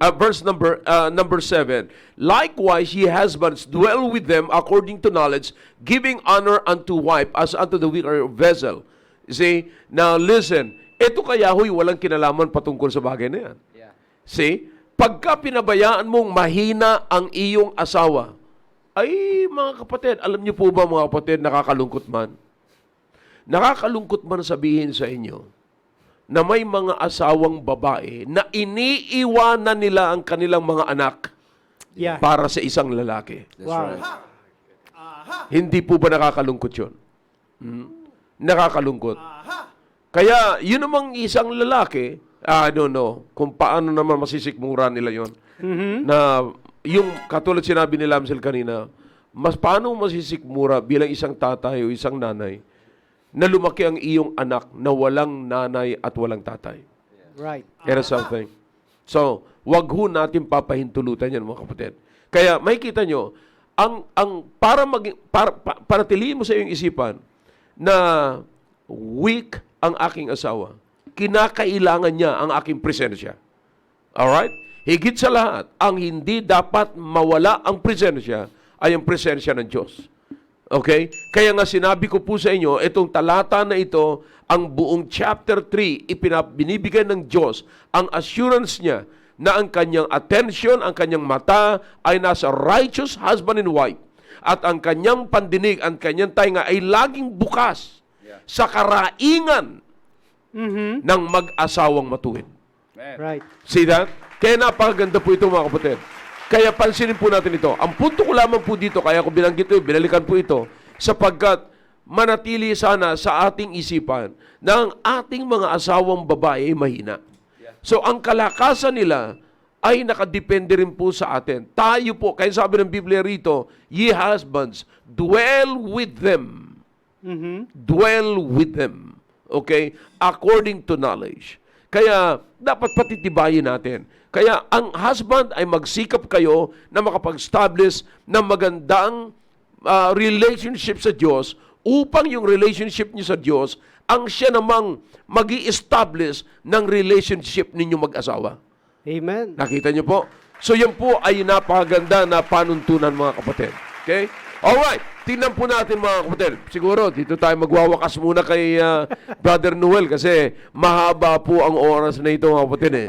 likewise, ye husbands, dwell with them according to knowledge, giving honor unto wife as unto the weaker vessel. See? Now, listen. Ito kaya, walang kinalaman patungkol sa bagay na yan. Yeah. See? Pagka pinabayaan mong mahina ang iyong asawa, ay, mga kapatid, alam niyo po ba, mga kapatid, nakakalungkot man? Nakakalungkot man sabihin sa inyo na may mga asawang babae na iniiwanan nila ang kanilang mga anak Yeah. para sa isang lalaki. That's Wow. right. Hindi po ba nakakalungkot yun? Nakakalungkot. Kaya, yun namang isang lalaki, I don't know kung paano naman masisikmura nila yun. Na, yung katulad sinabi ni Lamsel kanina, paano masisikmura bilang isang tatay o isang nanay na lumaki ang iyong anak na walang nanay at walang tatay. Right. That is something. So, wag ho natin papahintulutan yan, mga kapatid. Kaya, makikita nyo, para tiliin mo sa iyong isipan na weak ang aking asawa, kinakailangan niya ang aking presensya. Alright? Higit sa lahat, ang hindi dapat mawala ang presensya ay ang presensya ng Diyos. Okay? Kaya nga sinabi ko po sa inyo, itong talata na ito, ang buong chapter 3, binibigay ng Diyos ang assurance niya na ang kanyang attention, ang kanyang mata ay nasa righteous husband and wife. At ang kanyang pandinig, ang kanyang tainga ay laging bukas sa karaingan ng mag-asawang matuwid. Right. See that? Kaya napakaganda po ito, mga kapatid. Kaya pansinin po natin ito. Ang punto ko lamang po dito, kaya ko binanggit ito, binalikan po ito, sapagkat manatili sana sa ating isipan na ang ating mga asawang babae ay mahina. So, ang kalakasan nila ay nakadepende rin po sa atin. Tayo po, kaya sabi ng Biblia rito, ye husbands, dwell with them. Dwell with them. Okay? According to knowledge. Kaya, dapat patitibayin natin. Kaya, ang husband ay magsikap kayo na makapag-establish ng magandang relationship sa Diyos upang yung relationship niyo sa Diyos ang siya namang mag-i-establish ng relationship ninyo mag-asawa. Amen. Nakita niyo po? So yan po ay napakaganda na panuntunan mga kapatid. Okay? Alright, tingnan po natin mga kapatid. Siguro dito tayo magwawakas muna kay Brother Noel kasi mahaba po ang oras na ito mga kapatid eh.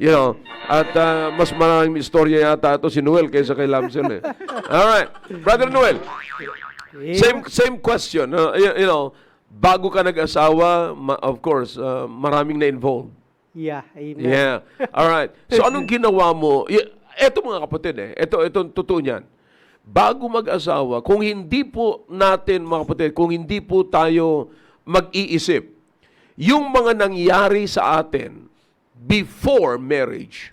You know, at mas maraming istorya yata ito si Noel kaysa kay Lamson eh. Alright, Brother Noel, same question. You know, bago ka nag-asawa, of course, maraming na-involved. Yeah, amen. Yeah. All right. So anong ginawa mo? Ito mga kapatid Ito totoo niyan. Bago mag-asawa, kung hindi po natin mga kapatid, kung hindi po tayo mag-iisip, yung mga nangyari sa atin before marriage,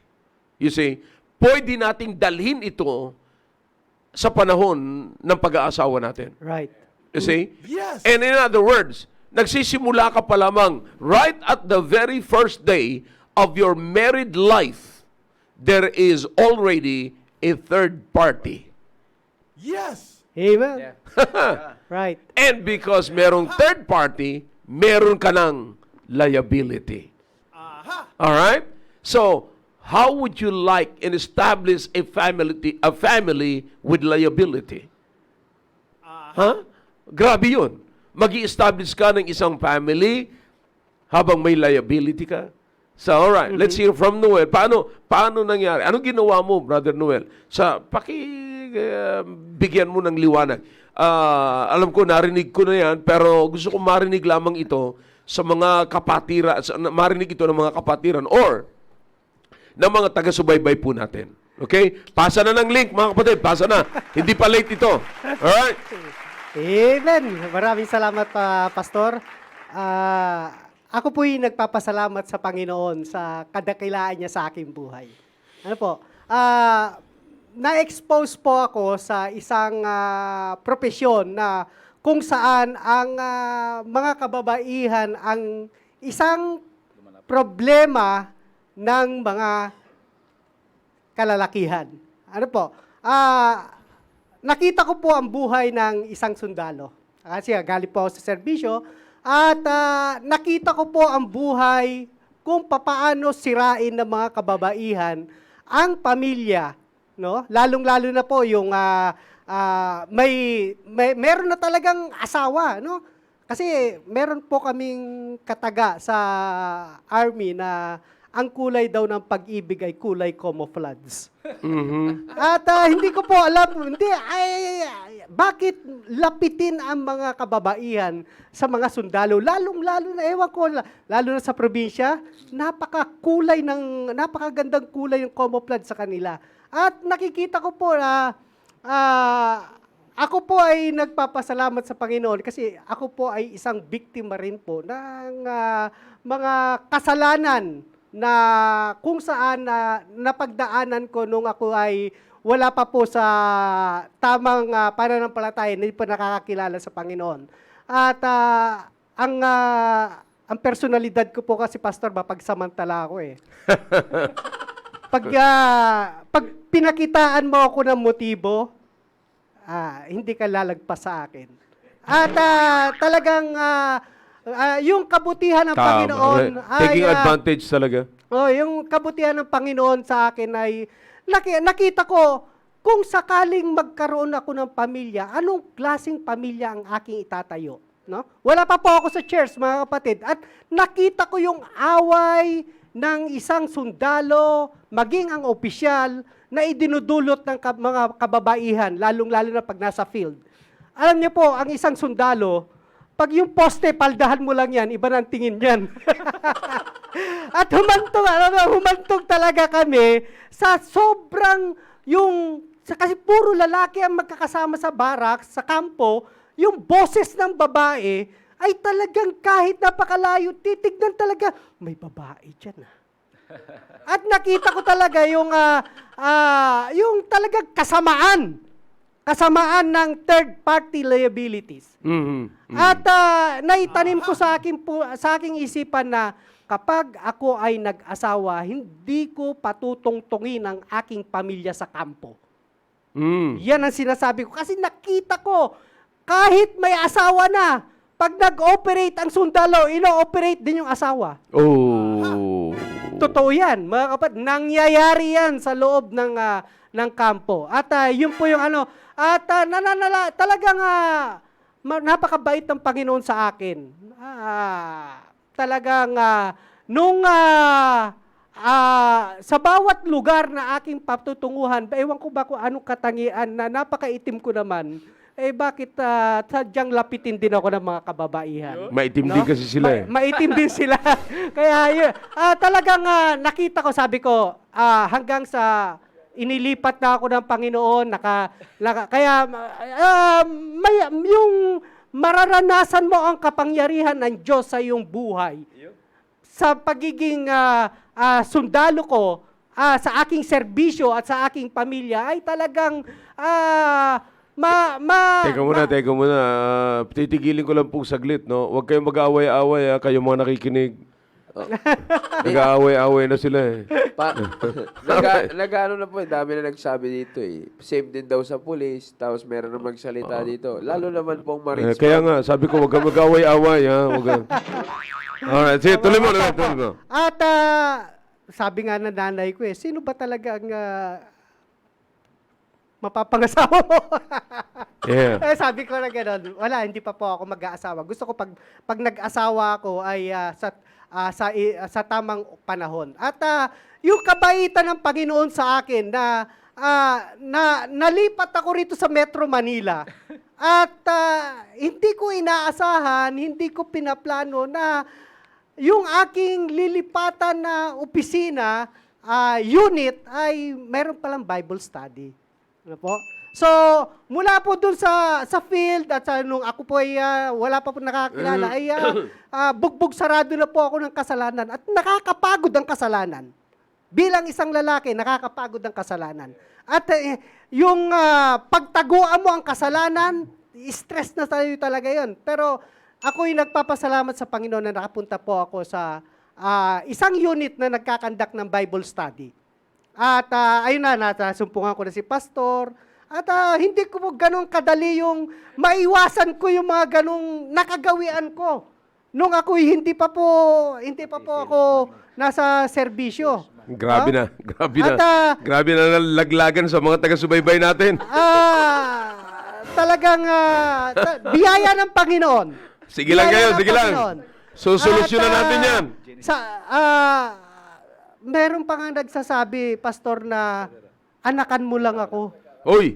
you see, pwede nating dalhin ito sa panahon ng pag-aasawa natin. Right. You see? Yes. And in other words, nagsisimula ka pa lamang right at the very first day of your married life, there is already a third party. Yes. Amen. Right. And because merong third party, meron ka ng liability. Alright? So, how would you like and establish a family with liability? Huh? Grabe yun. Mag-i-establish ka ng isang family habang may liability ka. So, alright, let's hear from Noel. Paano nangyari? Anong ginawa mo, Brother Noel? Bigyan mo ng liwanag. Alam ko, narinig ko na yan, pero gusto ko marinig lamang ito sa mga kapatiran, marinig ito ng mga kapatiran or ng mga taga-subaybay po natin. Okay? Pasa na ng link, mga kapatid. Pasa na. Hindi pa late ito. Alright? Amen. Maraming salamat, Pastor. Ako po'y nagpapasalamat sa Panginoon sa kadakilaan niya sa aking buhay. Ano po? Na-expose po ako sa isang propesyon na kung saan ang mga kababaihan ang isang problema ng mga kalalakihan. Ano po? Nakita ko po ang buhay ng isang sundalo. Kasi galing po ako sa serbisyo. At nakita ko po ang buhay kung papaano sirain ng mga kababaihan ang pamilya. No? Lalong-lalo na po yung meron na talagang asawa. No? Kasi meron po kaming kataga sa army na ang kulay daw ng pag-ibig ay kulay camouflage. At hindi ko po alam, bakit lapitin ang mga kababaihan sa mga sundalo, lalong-lalo na, ewan ko, lalo na sa probinsya, napakagandang kulay ng camouflage sa kanila. At nakikita ko po na ako po ay nagpapasalamat sa Panginoon kasi ako po ay isang biktima rin po ng mga kasalanan na kung saan napagdaanan ko nung ako ay wala pa po sa tamang pananampalataya, hindi pa nakakakilala sa Panginoon. At ang personalidad ko po kasi, Pastor, mapagsamantala ako eh. Pag pinakitaan mo ako ng motibo, hindi ka lalagpas sa akin. At talagang yung kabutihan ng Panginoon Taking advantage talaga. Yung kabutihan ng Panginoon sa akin ay nakita ko kung sakaling magkaroon ako ng pamilya, anong klaseng pamilya ang aking itatayo, no? Wala pa po ako sa church, mga kapatid, at nakita ko yung away ng isang sundalo, maging ang opisyal na idinudulot ng mga kababaihan, lalong-lalo na pag nasa field. Alam niyo po, ang isang sundalo, pag yung poste, paldahan mo lang yan, iba ng tingin yan. At humantong talaga kami sa sobrang kasi puro lalaki ang magkakasama sa barracks, sa kampo, yung boses ng babae ay talagang kahit napakalayo, titignan talaga, may babae dyan . At nakita ko talaga yung talagang kasamaan ng third party liabilities. At naitanim ko sa aking isipan na kapag ako ay nag-asawa, hindi ko patutungtungin ang aking pamilya sa kampo. Yan ang sinasabi ko. Kasi nakita ko, kahit may asawa na, pag nag-operate ang sundalo, ino-operate din yung asawa. Oh. Totoo yan, mga kapatid. Nangyayari yan sa loob ng kampo. At yun po yung ano. At talagang napakabait ng Panginoon sa akin. Talagang sa bawat lugar na aking patutunguhan, ewan ko ba kung anong katangian na napakaitim ko naman, bakit sadyang lapitin din ako ng mga kababaihan. Maitim din kasi sila eh. Maitim din sila. Kaya yun, talagang nakita ko, sabi ko, hanggang sa inilipat na ako ng Panginoon, kaya yung mararanasan mo ang kapangyarihan ng Diyos sa iyong buhay. Sa pagiging sundalo ko, sa aking serbisyo at sa aking pamilya, ay talagang Teka muna. Titigilin ko lang po saglit, no? Huwag kayong mag-aaway-aaway, kayo mga nakikinig. Nag-aaway-aaway na sila eh. Nag-ano na po, dami na nagsabi dito eh. Same din daw sa police, tapos meron na magsalita dito. Lalo naman pong Marines. Kaya nga, sabi ko, huwag kang mag-aaway-aaway, ha? Alright, sige, tuloy mo. At sabi nga ng nanay ko sino ba talaga ang mapapangasawa mo? Yeah. Sabi ko na gano'n, wala, hindi pa po ako mag-aasawa. Gusto ko pag nag-asawa ako ay sa tamang panahon. At yung kabaitan ng Panginoon sa akin na nalipat ako rito sa Metro Manila. At hindi ko inaasahan, hindi ko pinaplano na yung aking lilipatan na opisina, unit, ay meron palang Bible study. Ano po? So, mula po dun sa field at nung ako po ay wala pa po nakakilala, ay bugbog sarado na po ako ng kasalanan at nakakapagod ang kasalanan. Bilang isang lalaki, nakakapagod ang kasalanan. At yung pagtaguan mo ang kasalanan, stress na tayo talaga yon. Pero ako'y nagpapasalamat sa Panginoon na nakapunta po ako sa isang unit na nagkakandak ng Bible study. At ayun nasumpungan ko na si pastor. At hindi ko po ganun kadali yung maiwasan ko yung mga ganung nakagawian ko. Nung ako'y hindi pa po ako nasa serbisyo. Grabe na. At, Grabe na laglagan sa mga taga-subaybay natin. Talagang biyaya ng Panginoon. Sige lang Biyaya kayo, ng sige lang. Panginoon. Solusyonan natin yan. Meron pa nga nagsasabi, pastor, na anakan mo lang ako. Hoy,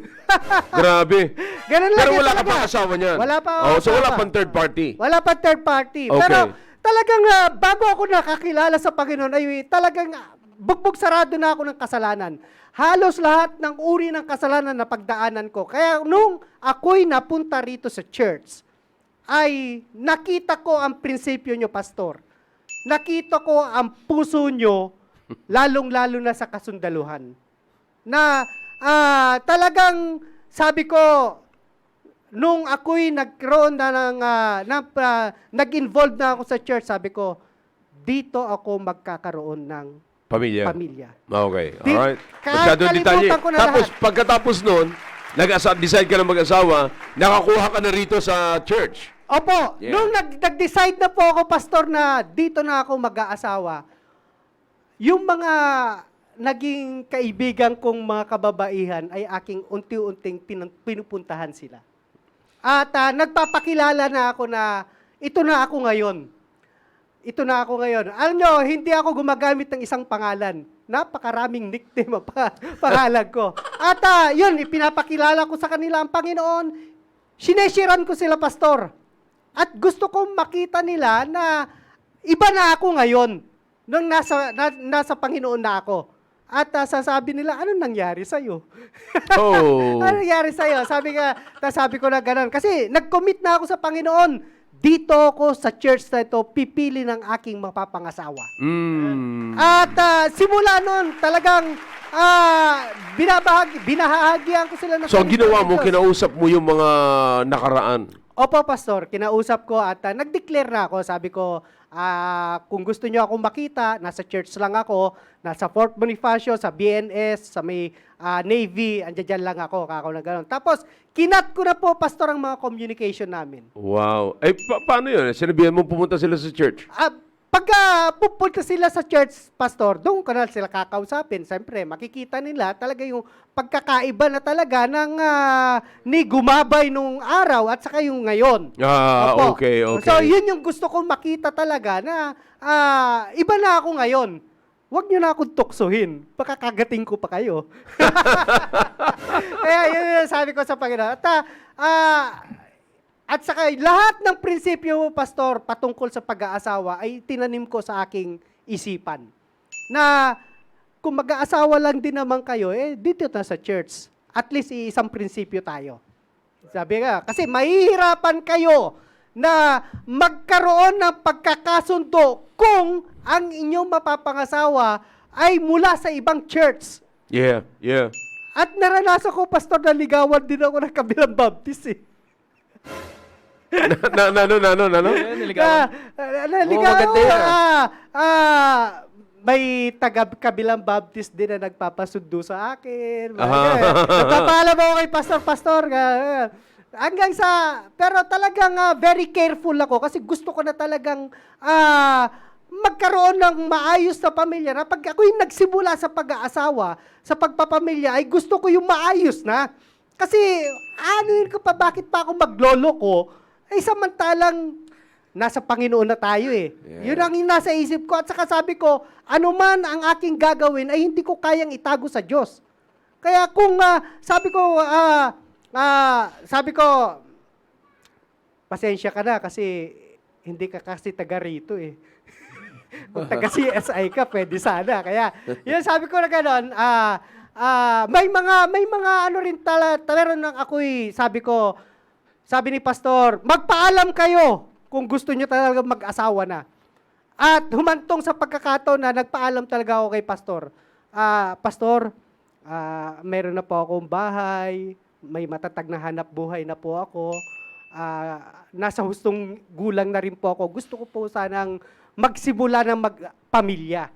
grabe. Ganun lang Pero yan wala ka talaga. pang asawa niyan. Wala pa Oh, so wala asawa. pang third party. Wala pa third party. Okay. Pero talagang bago ako nakakilala sa Panginoon, ay talagang bugbog sarado na ako ng kasalanan. Halos lahat ng uri ng kasalanan na pagdaanan ko. Kaya nung ako'y napunta rito sa church, ay nakita ko ang prinsipyo nyo, pastor. Nakita ko ang puso nyo, lalong-lalo na sa kasundaluhan. Na talagang sabi ko, nung ako'y nagkaroon nag-involve na ako sa church, sabi ko, dito ako magkakaroon ng Pamilya. pamilya. Okay, Di- alright. kahit Masyadong detalye. kalimutan ko na Tapos, lahat. pagkatapos nun, decide ka na mag-asawa, nakakuha ka na rito sa church. Opo, Yeah. nung nag-decide na po ako, pastor, na dito na ako mag-aasawa, yung mga naging kaibigan kong mga kababaihan ay aking unti-unting pinupuntahan sila. At nagpapakilala na ako na ito na ako ngayon. Ito na ako ngayon. Alam nyo, hindi ako gumagamit ng isang pangalan. Napakaraming nickname ang pangalan ko. At yun, ipinapakilala ko sa kanila ang Panginoon. Sineshiran ko sila, pastor. At gusto kong makita nila na iba na ako ngayon nung nasa Panginoon na ako. At sasabi nila, anong nangyari sa'yo? Oh. Anong nangyari sa'yo? Sabi ko na gano'n. Kasi nag-commit na ako sa Panginoon. dito ako sa church na ito pipili ng aking mapapangasawa. At simula noon, talagang binahahagian ko sila ng So, ang ginawa mo, Diyos. kinausap mo yung mga nakaraan. Opo, Pastor. Kinausap ko at nag-declare na ako. Sabi ko, kung gusto niyo akong makita, nasa church lang ako, nasa Fort Bonifacio, sa BNS, sa may Navy, andyan lang ako, kako na gano'n. Tapos, kinat ko na po, Pastor, ang mga communication namin. Wow. Eh, paano yun? Sinabihan mo pumunta sila sa church? Pagka pupunta sila sa church, Pastor, doon ka na sila kakausapin. Siyempre, makikita nila talaga yung pagkakaiba na talaga ng ni gumabay nung araw at saka yung ngayon. Opo. Okay. So, yun yung gusto kong makita talaga na iba na ako ngayon. Huwag nyo na akong tuksuhin. Baka kagating ko pa kayo. Kaya yun yung sabi ko sa Panginoon. At saka lahat ng prinsipyo, Pastor, patungkol sa pag-aasawa ay tinanim ko sa aking isipan. Na kung mag-aasawa lang din naman kayo, dito na sa church. At least isang prinsipyo tayo. Sabi nga, kasi mahihirapan kayo na magkaroon ng pagkakasundo kung ang inyong mapapangasawa ay mula sa ibang church. Yeah. At naranasan ko, Pastor, na ligawan din ako ng kabilang baptist eh. Nano? Niligawan. maganda yan, May taga-kabilang baptist din na nagpapasundo sa akin. Nagpapaalam ako kay Pastor. Hanggang sa, pero talagang very careful ako kasi gusto ko na talagang magkaroon ng maayos na pamilya. Na pag ako yung nagsimula sa pag-aasawa, sa pagpapamilya, ay gusto ko yung maayos na. Kasi, yun ko pa, bakit pa ako maglolo ko? Ay, samantalang, nasa Panginoon na tayo eh. Yun ang nasa isip ko. At saka sabi ko, ano man ang aking gagawin, ay hindi ko kayang itago sa Diyos. Kaya kung, sabi ko, pasensya ka na kasi hindi ka kasi taga rito eh. Kung taga CSI ka, pwede sana. Kaya, yun sabi ko na gano'n, may mga ano rin meron ng ako'y, sabi ni Pastor, magpaalam kayo kung gusto nyo talaga mag-asawa na. At humantong sa pagkakataon na nagpaalam talaga ako kay Pastor. Pastor, meron na po akong bahay, may matatag na hanap buhay na po ako, nasa hustong gulang na rin po ako. Gusto ko po sanang magsimula ng magpamilya.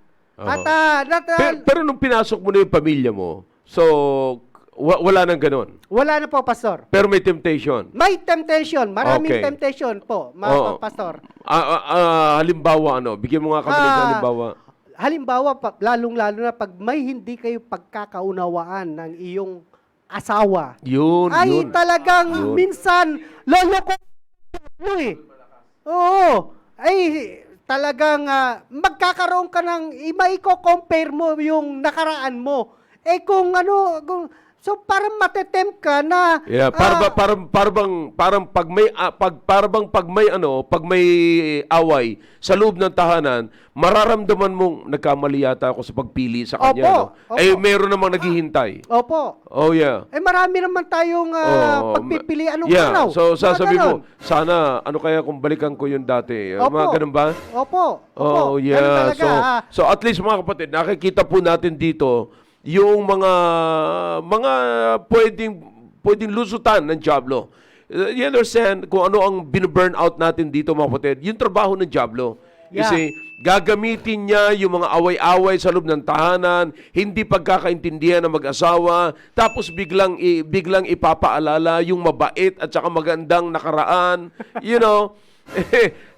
Pero nung pinasok mo na yung pamilya mo, so, wala nang ganon. Wala na po, Pastor. Pero may temptation. May temptation. Maraming Okay. temptation po, Pastor. Halimbawa, bigyan mo nga kami ng halimbawa. Halimbawa, lalong-lalo na pag may hindi kayo pagkakaunawaan ng iyong asawa, Yun. talagang Yun. minsan, loloko mo eh. Oo. Ay, talagang magkakaroon ka ng, maiko-compare mo yung nakaraan mo. Kung so parang matetempt ka na Yeah, parang pag may away sa loob ng tahanan, mararamdaman mong nagkamali yata ako sa pagpili sa kanya. Opo. Meron namang naghihintay. Opo. Oh, yeah. Marami naman tayong pagpipili anong araw. So Mga sasabi ganon. mo, sana kaya kung balikan ko yung dati. Opo. Mga ganun ba? Opo. Oh, Ganun yeah. talaga, So at least mga kapatid, nakikita po natin dito yung mga pwedeng lusutan ng Diablo. You understand kung ano ang bin-burn out natin dito mga kapatid? Yung trabaho ng Diablo. Yeah. Kasi gagamitin niya yung mga away-away sa loob ng tahanan, hindi pagkakaintindihan ng mag-asawa, tapos biglang ipapaalala yung mabait at saka magandang nakaraan.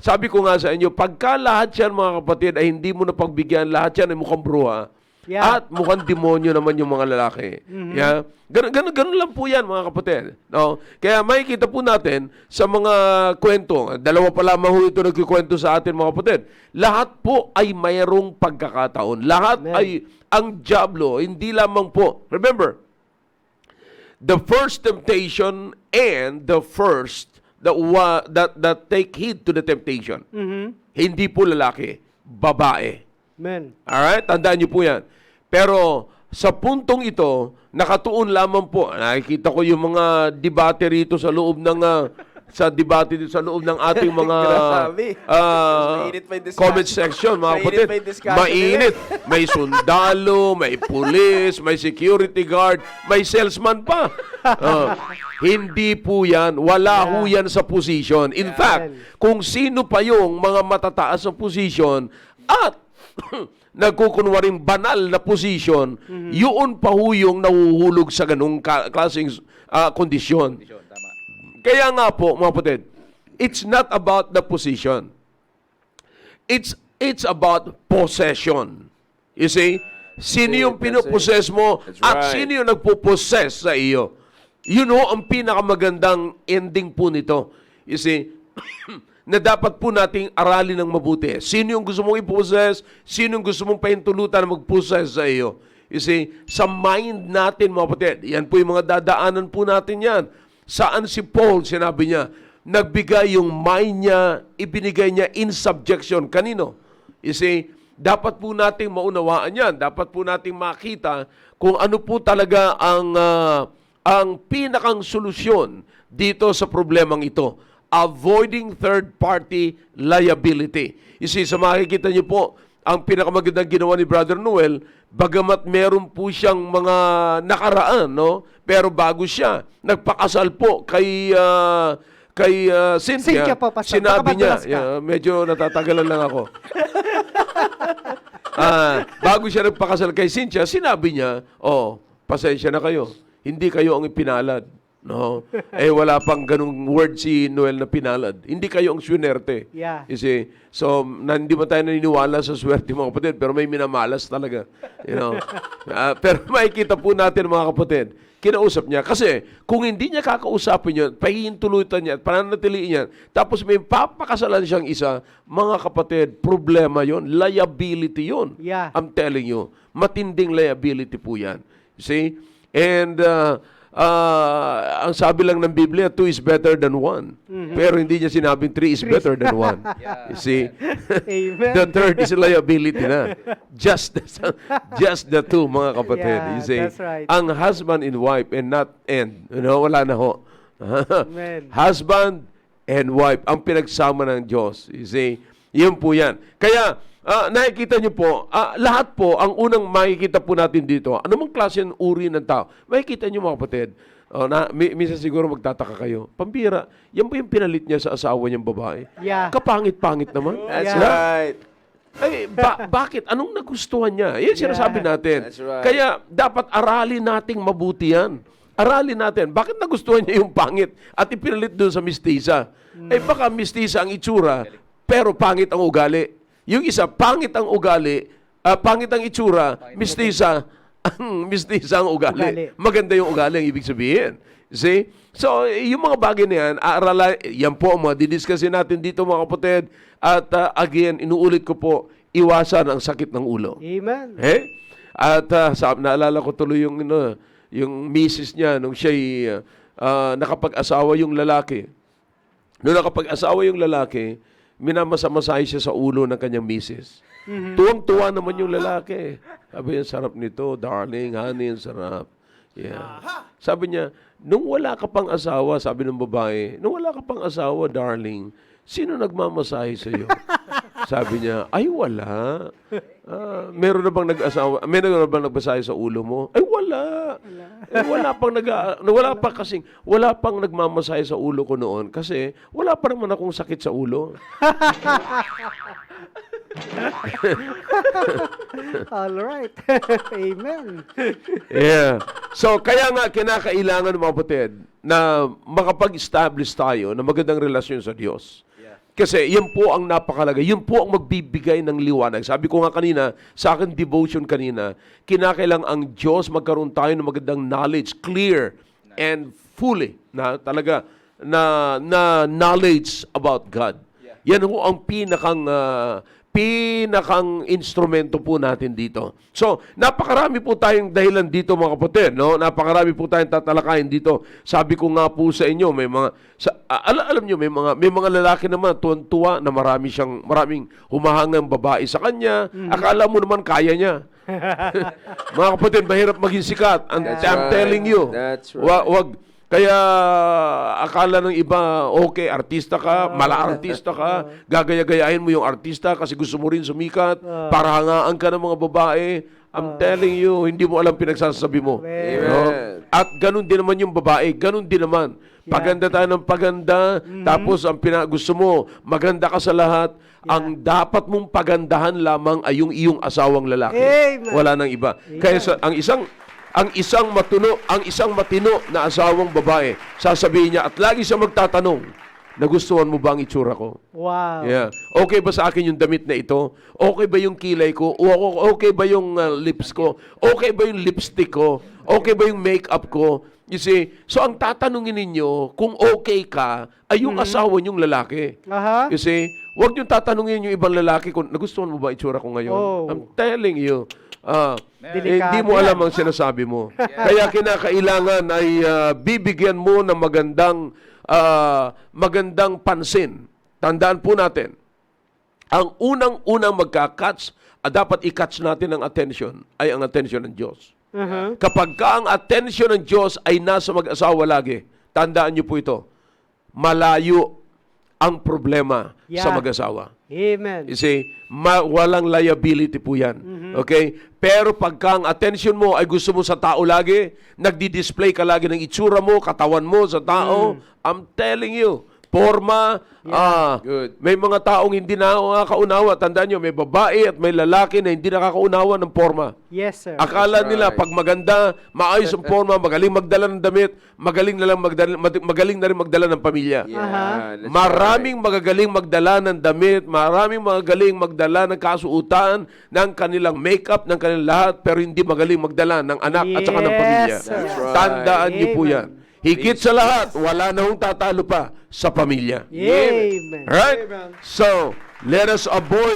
Sabi ko nga sa inyo, pagka lahat yan mga kapatid ay hindi mo napagbigyan, lahat yan ay mukhang bruha. Yeah. At mukhang demonyo naman yung mga lalaki. Mm-hmm. Yeah? Ganun lang po yan, mga kapatid. No? Kaya makikita po natin sa mga kwento, dalawa pa lamang ho ito nagkikwento sa atin, mga kapatid. Lahat po ay mayroong pagkakataon. Lahat Amen. ay ang Diablo, hindi lamang po. Remember, the first temptation and the first that take heed to the temptation. Mhm. Hindi po lalaki, babae. Amen. Alright? Tandaan niyo po yan. Pero sa puntong ito, nakatuon lamang po. Nakikita ko yung mga debate rito sa loob ng sa debate dito sa loob ng ating mga Grabe. Mainit pa yung discussion. comment section, mga Mainit kapatid. pa yung discussion Mainit. May sundalo, may pulis, may security guard, may salesman pa. Hindi po yan. Wala ho yan sa position. In fact, kung sino pa yung mga matataas sa position at nagkukunwaring banal na position, yun pa ho yung nahuhulog sa ganung klaseng kondisyon. Kaya nga po, mga kapatid, it's not about the position. It's about possession. You see? Sino yung pinoposes mo That's at right. sino yung nagpo-possess sa iyo? Yun ho ang pinakamagandang ending po nito. You see? Na dapat po nating aralin ng mabuti. Sino yung gusto mong i-possess? Sino yung gusto mong pahintulutan na mag-possess sa iyo? You see? Sa mind natin, mga kapatid, yan po yung mga dadaanan po natin yan. Saan si Paul, sinabi niya, nagbigay yung mind niya, ibinigay niya in subjection. Kanino? You see, dapat po nating maunawaan yan. Dapat po nating makita kung ano po talaga ang pinakang solusyon dito sa problemang ito. Avoiding third-party liability. You see, sa makikita niyo po, ang pinakamagandang ginawa ni Brother Noel, bagamat meron po siyang mga nakaraan, no? Pero bago siya, nagpakasal po kay Cynthia. Cynthia po, Pastor. Sinabi Baka niya, madulas ka. medyo natatagalan lang ako. Bago siya nagpakasal kay Cynthia, sinabi niya, pasensya na kayo. Hindi kayo ang ipinalad. No? Wala pang ganung word si Noel na pinalad. Hindi kayo ang swinerte. Yeah. You see? So, hindi mo tayo naniniwala sa swerte, mga kapatid, pero may minamalas talaga. You know? Pero makikita po natin, mga kapatid, kinausap niya. Kasi, kung hindi niya kakausapin yun, pahihintulutan niya at pananatiliin niya, tapos may papakasalan siyang isa, mga kapatid, problema yon, liability yon. Yeah. I'm telling you, matinding liability po yan. You see? And, ang sabi lang ng Biblia, 2 is better than 1. Pero hindi niya sinabing 3 is better than 1. You see? Amen. The third is liability na. Just the two, mga kapatid. Yeah, You see? that's right. Ang husband and wife wala na ho. Amen. Husband and wife, ang pinagsama ng Diyos. You see? Yun po yan. Kaya, nakikita niyo po, lahat po, ang unang makikita po natin dito, anumang klase ng uri ng tao, makikita niyo, mga kapatid, minsan siguro magtataka kayo, pambira, yan po yung pinalit niya sa asawa niyang babae. Yeah. Kapangit-pangit naman. That's Yeah. right. Bakit? Anong nagustuhan niya? Yan sinasabi natin. That's right. Kaya dapat aralin nating mabuti yan. Aralin natin. Bakit nagustuhan niya yung pangit at ipinalit doon sa mistisa? Baka mistisa ang itsura, pero pangit ang ugali. Yung isa, pangit ang ugali, pangit ang itsura, mistisa ang ugali. Maganda yung ugali ang ibig sabihin. See? So, yung mga bagay na yan, yan po ang mga didiscusin natin dito, mga kapatid. At again, inuulit ko po, iwasan ang sakit ng ulo. Amen. At naalala ko tuloy yung misis niya nung siya'y nakapag-asawa yung lalaki. Nung nakapag-asawa yung lalaki, minamasamasay siya sa ulo ng kanyang misis. Tuwang-tuwa naman yung lalaki. Sabi niya, sarap nito, darling, honey, ang sarap. Yeah. Sabi niya, nung wala ka pang asawa, sabi ng babae, nung wala ka pang asawa, darling, sino nagmamasahe sa iyo? Sabi niya, ay wala. Meron na bang nag-asawa? Meron na bang nagmasahe sa ulo mo? Ay wala. Wala pang nagmamasahe sa ulo ko noon kasi wala pa naman akong sakit sa ulo. All right. Amen. Yeah. So, kaya nga kinakailangan, mga kapatid, na makapag-establish tayo ng magandang relasyon sa Diyos. Kasi yan po ang napakalaga. Yun po ang magbibigay ng liwanag. Sabi ko nga kanina, sa akin devotion kanina, kinakailangan ang Diyos magkaroon tayo ng magandang knowledge, clear and fully, na talaga, na knowledge about God. Yan ho ang pinakang instrumento po natin dito. So, napakarami po tayong dahilan dito, mga kapatid, no? Napakarami po tayong tatalakayin dito. Sabi ko nga po sa inyo, may mga alam niyo, may mga lalaki naman tuwa na maraming humahangang babae sa kanya. Akala mo naman kaya niya. Mga kapatid, mahirap maging sikat. I'm telling you. That's right. Kaya akala ng iba, okay, artista ka, mala-artista ka, gagaya-gayahin mo yung artista kasi gusto mo rin sumikat, para hangaan ka ng mga babae. I'm telling you, hindi mo alam pinagsasabi mo. No? At ganun din naman yung babae, ganun din naman. Paganda tayo ng paganda, tapos ang gusto mo, maganda ka sa lahat. Ang dapat mong pagandahan lamang ay yung iyong asawang lalaki. Amen. Wala nang iba. Kaya ang isang matino na asawang babae, sasabihin niya at lagi siya magtatanong, nagustuhan mo ba ang itsura ko? Wow. Yeah. Okay ba sa akin yung damit na ito? Okay ba yung kilay ko? Okay ba yung lips ko? Okay ba yung lipstick ko? Okay ba yung makeup ko? You see, so ang tatanungin ninyo, kung okay ka, ay yung asawa niyong lalaki. Aha. You see, huwag niyong tatanungin yung ibang lalaki kung nagustuhan mo ba itsura ko ngayon? Oh. I'm telling you. Delikado Hindi mo yan. alam ang sinasabi mo. Kaya kinakailangan ay bibigyan mo ng magandang pansin. Tandaan po natin, ang unang-unang magka-catch, dapat i-catch natin ang attention, ay ang attention ng Diyos. Kapag ka ang attention ng Diyos ay nasa mag-asawa lagi, tandaan niyo po ito, malayo ang problema sa mag-asawa. Amen. You see, walang liability po yan. Okay? Pero pagka ang attention mo ay gusto mo sa tao lagi, nagdi-display ka lagi ng itsura mo, katawan mo sa tao, I'm telling you, forma, Good. may mga taong hindi nakakaunawa. Tandaan nyo, may babae at may lalaki na hindi nakakaunawa ng forma. Yes, sir. Akala nila, pag maganda, maayos ang forma, magaling magdala ng damit, magaling na rin magdala ng pamilya. Yeah, that's Maraming magagaling magdala ng damit, maraming magagaling magdala ng kasuutan, ng kanilang makeup, ng kanilang lahat, pero hindi magaling magdala ng anak at saka ng pamilya. Yes, sir. That's right. Tandaan niyo po Amen. yan. Higit sa lahat, wala na hong tatalo pa sa pamilya. Amen. Right? So, let us avoid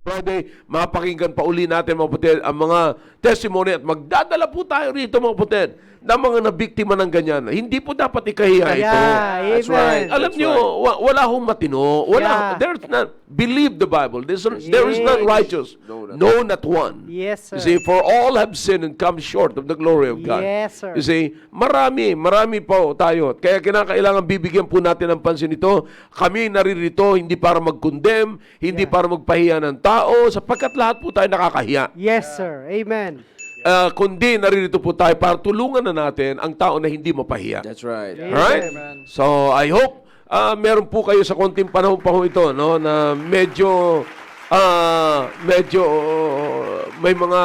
Friday, mapakinggan pa uli natin mga kapatid ang mga testimony at magdadala po tayo rito mga kapatid ng mga nabiktima ng ganyan. Hindi po dapat ikahiya ito. Yeah, That's amen. right. Alam nyo, wala hong matino. There's not, believe the Bible. There is none righteous. No, not one. Yes, sir. You see, for all have sinned and come short of the glory of God. Yes, sir. You see, marami po tayo. Kaya kinakailangan bibigyan po natin ng pansin ito. Kami naririto hindi para mag-condemn, hindi para magpahiya ng tao, sapagkat lahat po tayo nakakahiya. Yes, sir. Amen. Kundi naririto po tayo para tulungan na natin ang tao na hindi mapahiya. That's right. Right? So, I hope meron po kayo sa konting panahon pa ho ito, no, na medyo may mga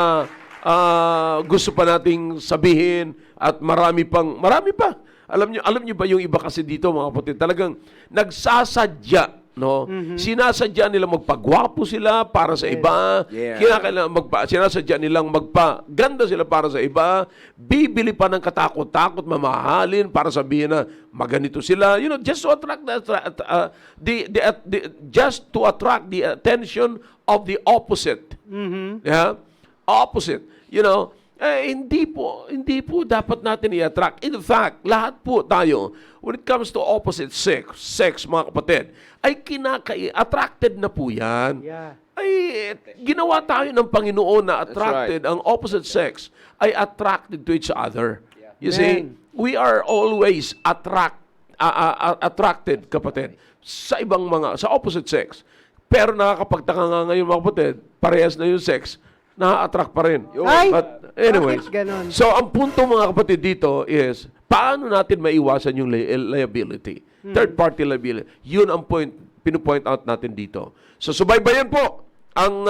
gusto pa nating sabihin at marami pa. Alam niyo ba yung iba kasi dito mga kapatid, talagang nagsasadya, no? Sinasadya nila magpagwapo sila para sa iba. Yeah. Sinasadya nilang magpaganda sila para sa iba. Bibili pa ng katakot-takot, mamahalin para sabihin na maganito sila. You know, just to attract just to attract the attention of the opposite. Yeah? Opposite. You know, hindi po dapat natin i-attract. In fact, lahat po tayo, when it comes to opposite sex mga kapatid, ay attracted na po yan. Yeah. Ay, ginawa tayo ng Panginoon na attracted, ang opposite sex ay attracted to each other. You see, we are always attracted, kapatid, sa sa opposite sex. Pero nakakapagtaka nga ngayon mga kapatid, parehas na yung sex, na-attract pa rin. Ay! But anyways, Bakit ganon? so ang punto mga kapatid dito is, paano natin maiwasan yung liability? Third party liability. Yun ang pinupoint out natin dito. So subaybayan po ang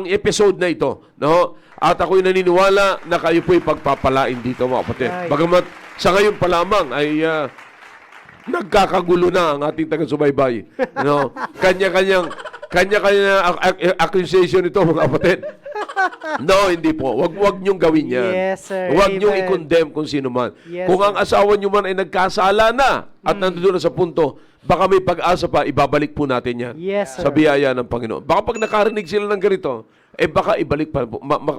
episode na ito, no? At ako'y naniniwala na kayo po'y pagpapalain dito mga kapatid. Right. Bagamat sa ngayon pa lamang ay nagkakagulo na ang ating taga-subaybay. No? Kanya-kanya accusation ito mga kapatid. No, hindi po. Wag niyong gawin yan. Yes, sir. Huwag niyong Amen. i-condemn kung sino man. Yes, Kung sir. ang asawa niyo man ay nagkasala na at nandoon na sa punto, baka may pag-asa pa, ibabalik po natin yan. Yes, sir. Sa biyaya ng Panginoon. Baka pag nakarinig sila ng ganito, baka ibalik pa,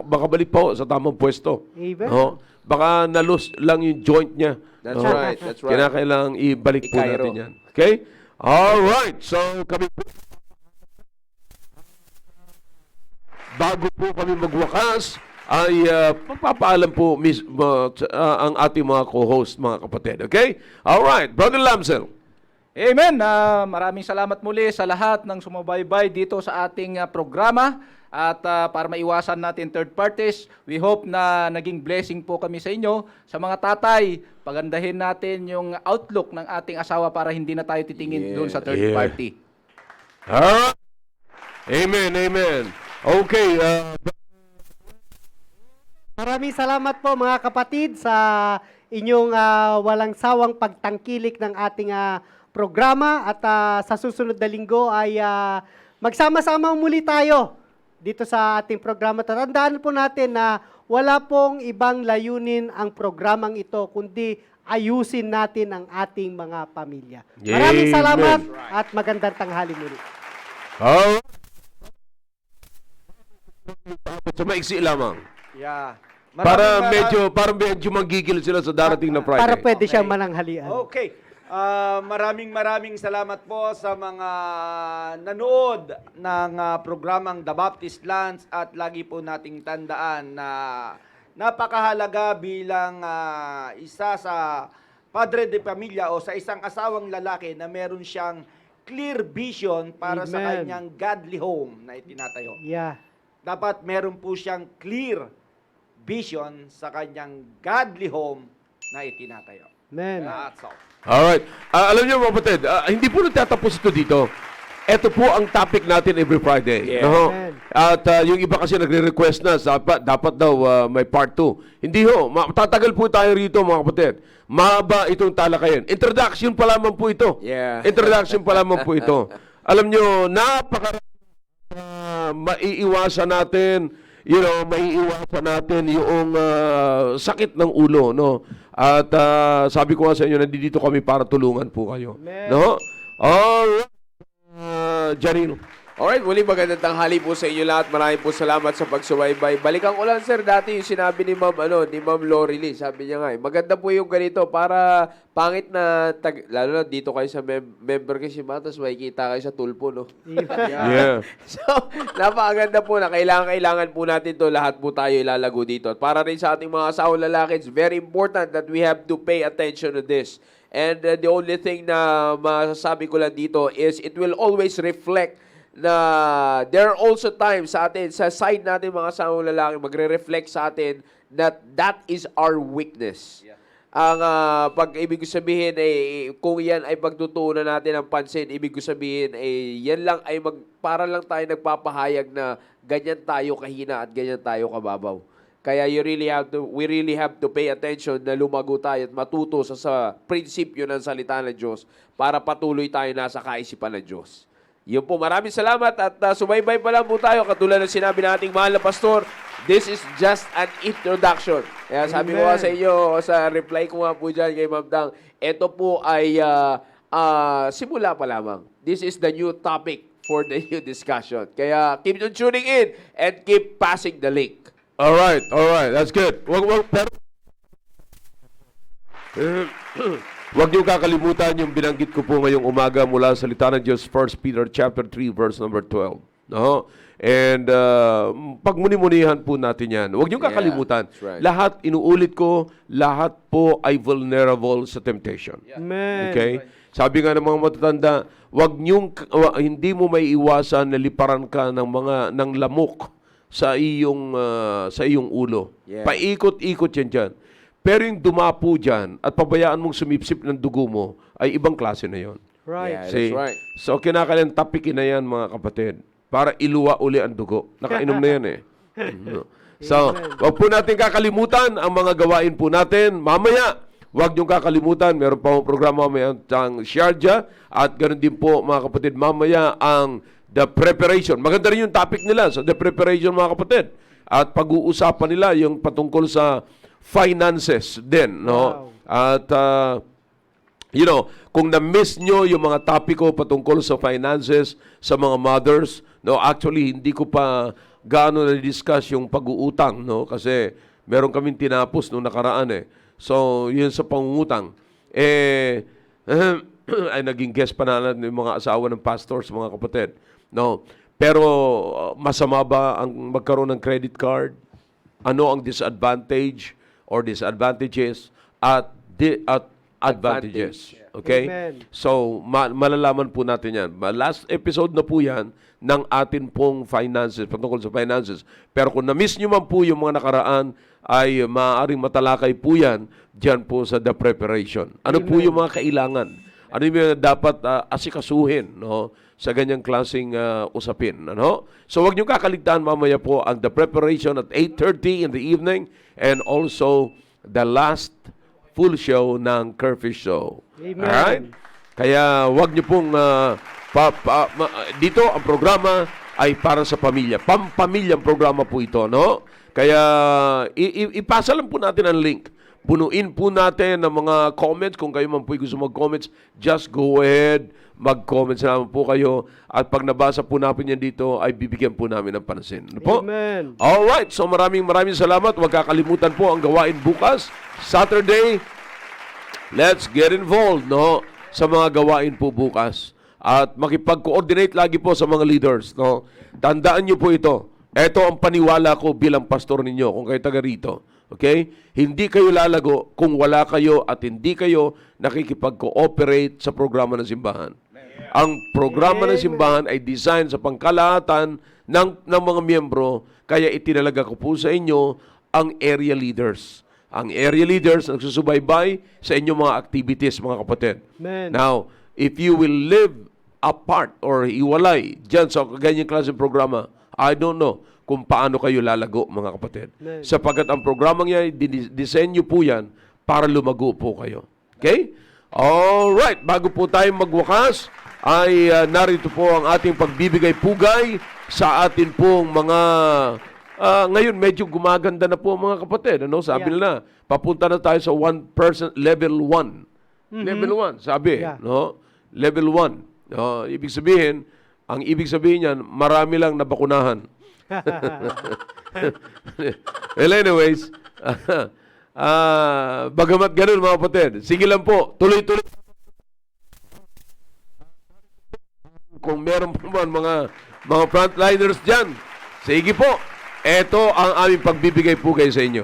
baka balik pa ho sa tamang pwesto. Amen. No? Baka na-lose lang yung joint niya. That's No? right. That's right. Kinakailangan ibalik po Ikairo. natin yan. Okay? All right. So, kami po bago po kami magwakas, ay papapaalam po ang ating mga co-host, mga kapatid. Okay? Alright, Brother Lamsel. Amen. Maraming salamat muli sa lahat ng sumubaybay dito sa ating programa. At para maiwasan natin third parties, we hope na naging blessing po kami sa inyo. Sa mga tatay, pagandahin natin yung outlook ng ating asawa para hindi na tayo titingin doon sa third party. Alright. Amen, amen. Okay, Maraming salamat po mga kapatid sa inyong walang sawang pagtangkilik ng ating programa at sa susunod na linggo ay magsama-sama muli tayo dito sa ating programa. Tatandaan po natin na wala pong ibang layunin ang programang ito kundi ayusin natin ang ating mga pamilya. Maraming Amen. salamat at magandang tanghali muli. alright. So, maiksi lamang. Yeah. Para medyo magigil sila sa darating na Friday. Para pwede siyang mananghalian. Okay. Maraming salamat po sa mga nanood ng programang The Baptist Lunch at lagi po nating tandaan na napakahalaga bilang isa sa padre de pamilya o sa isang asawang lalaki na meron siyang clear vision para sa Amen. kanyang godly home na itinatayo. Yeah. Dapat meron po siyang clear vision sa kanyang godly home na itinatayo. Amen. That's all. Alright. Alam niyo mga kapatid, hindi po nagtatapos ito dito. Ito po ang topic natin every Friday. Yeah. No? Amen. At yung iba kasi nagre-request na, dapat daw may part 2. Hindi ho. Tatagal po tayo rito mga kapatid. Mahaba itong talakayan. Introduction pa lamang po ito. Yeah. Introduction pa lamang po ito. Alam niyo, maiiwasan natin, maiiwasan natin yung sakit ng ulo, no? At sabi ko nga sa inyo, nandito kami para tulungan po kayo. Amen. No? Alright. Janino. Alright, muli magandang tanghali po sa inyo lahat. Maraming po salamat sa pagsubaybay. Balikan ko lang sir, dati yung sinabi ni Ma'am Lorely, sabi niya nga, maganda po yung ganito para pangit na, lalo na dito kayo sa member kasi Matas, makikita kayo sa tulpo, no? Yeah. So, napakaganda po na kailangan po natin to lahat po tayo ilalago dito. At para rin sa ating mga asawang lalaki, it's very important that we have to pay attention to this. And the only thing na masasabi ko lang dito is it will always reflect na there are also times sa atin, sa side natin mga asawang lalaki, magre-reflect sa atin that is our weakness. Ang pag-ibig ko sabihin ay kung yan ay pagtutuunan natin ng pansin, ibig ko sabihin ay yan lang ay para lang tayo nagpapahayag na ganyan tayo kahina at ganyan tayo kababaw. Kaya we really have to pay attention na lumago tayo at matuto sa prinsipyo ng salita ng Diyos para patuloy tayo nasa kaisipan ng Diyos. Yun po, maraming salamat at subaybay pa lang po tayo katulad ng sinabi nating mahal na pastor, this is just an introduction. Kaya sabi ko nga sa inyo, sa reply ko nga po dyan kay Ma'am Dang, ito po ay simula pa lamang. This is the new topic for the new discussion. Kaya keep on tuning in and keep passing the link. Alright. That's good. Huwag niyo kakalimutan yung binanggit ko po ngayong umaga mula sa salita ng Diyos, 1 Peter chapter 3 verse number 12. No? And pagmuni-munihan po natin yan. Huwag niyo kakalimutan. that's right. Lahat, inuulit ko, lahat po ay vulnerable sa temptation. Amen. Okay? Sabi nga ng mga matatanda, hindi mo may iwasan na liparan ka ng lamok sa iyong ulo. Yeah. Paikot-ikot yan dyan. Pero yung dumapo dyan at pabayaan mong sumipsip ng dugo mo, ay ibang klase na yon. Right. Yeah, See? that's right. So, kinakailangan tapikin na yan, mga kapatid, para iluwa uli ang dugo. Nakainom na yan eh. So, wag po natin kakalimutan ang mga gawain po natin. Mamaya, wag niyong kakalimutan, meron pa akong programa mamaya ang Sharjah at ganoon din po, mga kapatid, mamaya ang the preparation. Maganda rin yung topic nila sa the preparation, mga kapatid. At pag-uusapan nila yung patungkol sa finances din, no? Wow. At kung na-miss nyo yung mga topiko patungkol sa finances sa mga mothers, no, actually hindi ko pa gaano na-discuss yung pag-uutang, no, kasi meron kaming tinapos nung nakaraan eh. So, yun sa pangungutang. Ay naging guest pa na yung mga asawa ng pastors, mga kapatid. No. Pero masama ba ang magkaroon ng credit card? Ano ang disadvantage or disadvantages at advantages? Okay? Amen. So, malalaman po natin yan. Last episode na po yan ng atin pong finances, patungkol sa finances. Pero kung na-miss nyo man po yung mga nakaraan, ay maaaring matalakay po yan dyan po sa the preparation. Ano po yung mga kailangan? Ano yung dapat asikasuhin, no? Sa ganyang klaseng usapin. Ano? So wag niyo kakaligtaan mamaya po ang the preparation at 8:30 in the evening and also the last full show ng Curfish Show. Amen. Alright? Kaya wag niyo pong dito ang programa ay para sa pamilya. Pampamilyang programa po ito, no? Kaya ipasa lang po natin ang link. Punuin po natin ng mga comments. Kung kayo man po gusto mag-comments, just go ahead. Mag-comments naman po kayo. At pag nabasa po namin yan dito, ay bibigyan po namin ng pansin. Ano po? Amen. Alright. So maraming salamat. Huwag kakalimutan po ang gawain bukas. Saturday, let's get involved, no? Sa mga gawain po bukas. At makipag-coordinate lagi po sa mga leaders, no? Tandaan niyo po ito. Ito ang paniwala ko bilang pastor ninyo kung kayo taga rito. Okay? Hindi kayo lalago kung wala kayo at hindi kayo nakikipag-cooperate sa programa ng simbahan. Ang programa ng simbahan ay designed sa pangkalahatan ng mga miyembro, kaya itinalaga ko po sa inyo ang area leaders. Ang area leaders nagsusubaybay sa inyong mga activities, mga kapatid. Amen. Now, if you will live apart or iwalay dyan sa ganyang klaseng programa, I don't know kung paano kayo lalago, mga kapatid. Amen. Sapagkat ang programang yan, disenyo po yan para lumago po kayo. Okay? Alright, bago po tayo magwakas, ay narito po ang ating pagbibigay pugay sa atin pong mga... ngayon, medyo gumaganda na po mga kapatid. Ano? Sabi nila, papunta na tayo sa level 1. Level 1, sabi. Yeah. No? Level 1. Ibig sabihin, ang ibig sabihin niyan, marami lang nabakunahan. Well, anyways, bagamat ganun mga kapatid, sige lang po, tuloy-tuloy. Kung meron po man mga frontliners dyan, sige po, eto ang aming pagbibigay po kayo sa inyo.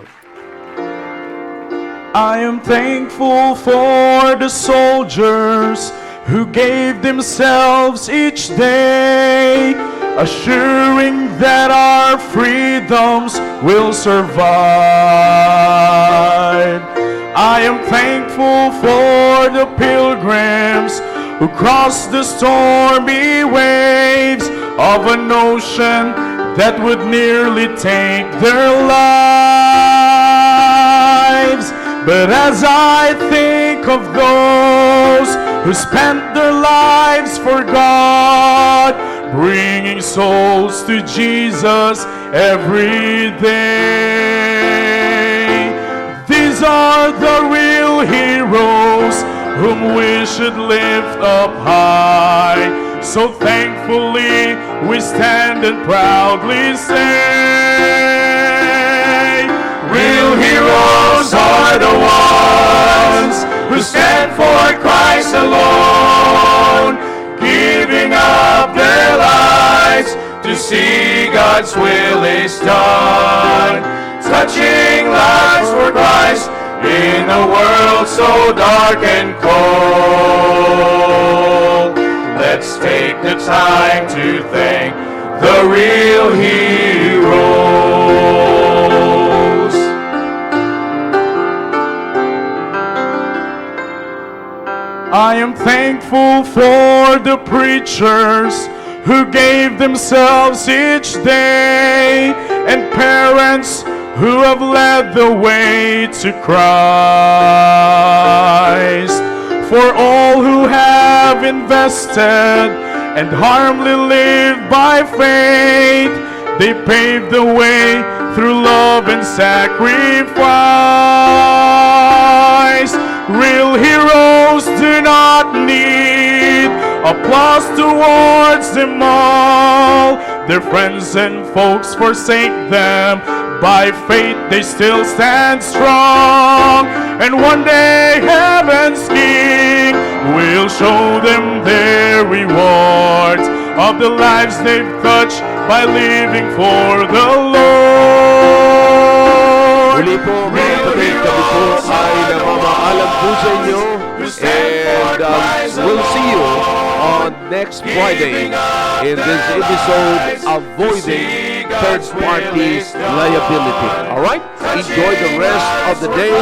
I am thankful for the soldiers who gave themselves each day, assuring that our freedoms will survive. I am thankful for the pilgrims who crossed the stormy waves of an ocean that would nearly take their lives. But as I think of those who spent their lives for God, bringing souls to Jesus every day, these are the real heroes whom we should lift up high. So thankfully we stand and proudly say, real heroes are the ones who stand for Christ alone, giving up their lives to see God's will is done, touching lives for Christ in a world so dark and cold. Let's take the time to thank the real heroes. I am thankful for the preachers who gave themselves each day, and parents who have led the way to Christ. For all who have invested and harmlessly lived by faith, they paved the way through love and sacrifice. Real heroes do not need applause towards them all. Their friends and folks forsake them. By faith they still stand strong. And one day heaven's King will show them their rewards. of the lives they've touched by living for the Lord. Muli po mga kapatid, kami po ay namamaalam po sa inyo, and we'll see you on next Friday in this episode, Avoiding Third-Party Liability. Alright? Enjoy the rest of the day.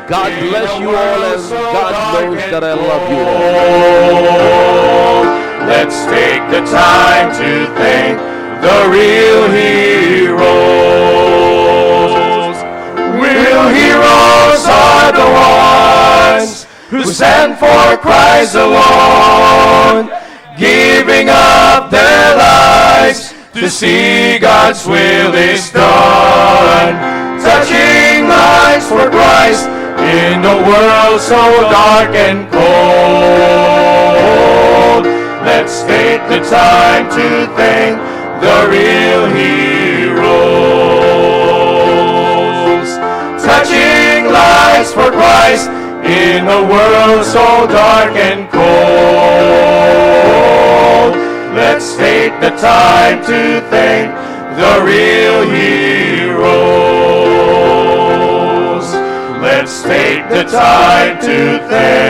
God bless you all, and God knows that I love you all. Let's take the time to thank the real heroes. Real heroes are the ones who stand for Christ alone, giving up their lives to see God's will is done, touching lives for Christ in a world so dark and cold. Let's take the time to thank the real heroes, touching lives for Christ in a world so dark and cold. Let's take the time to thank the real heroes. Let's take the time to thank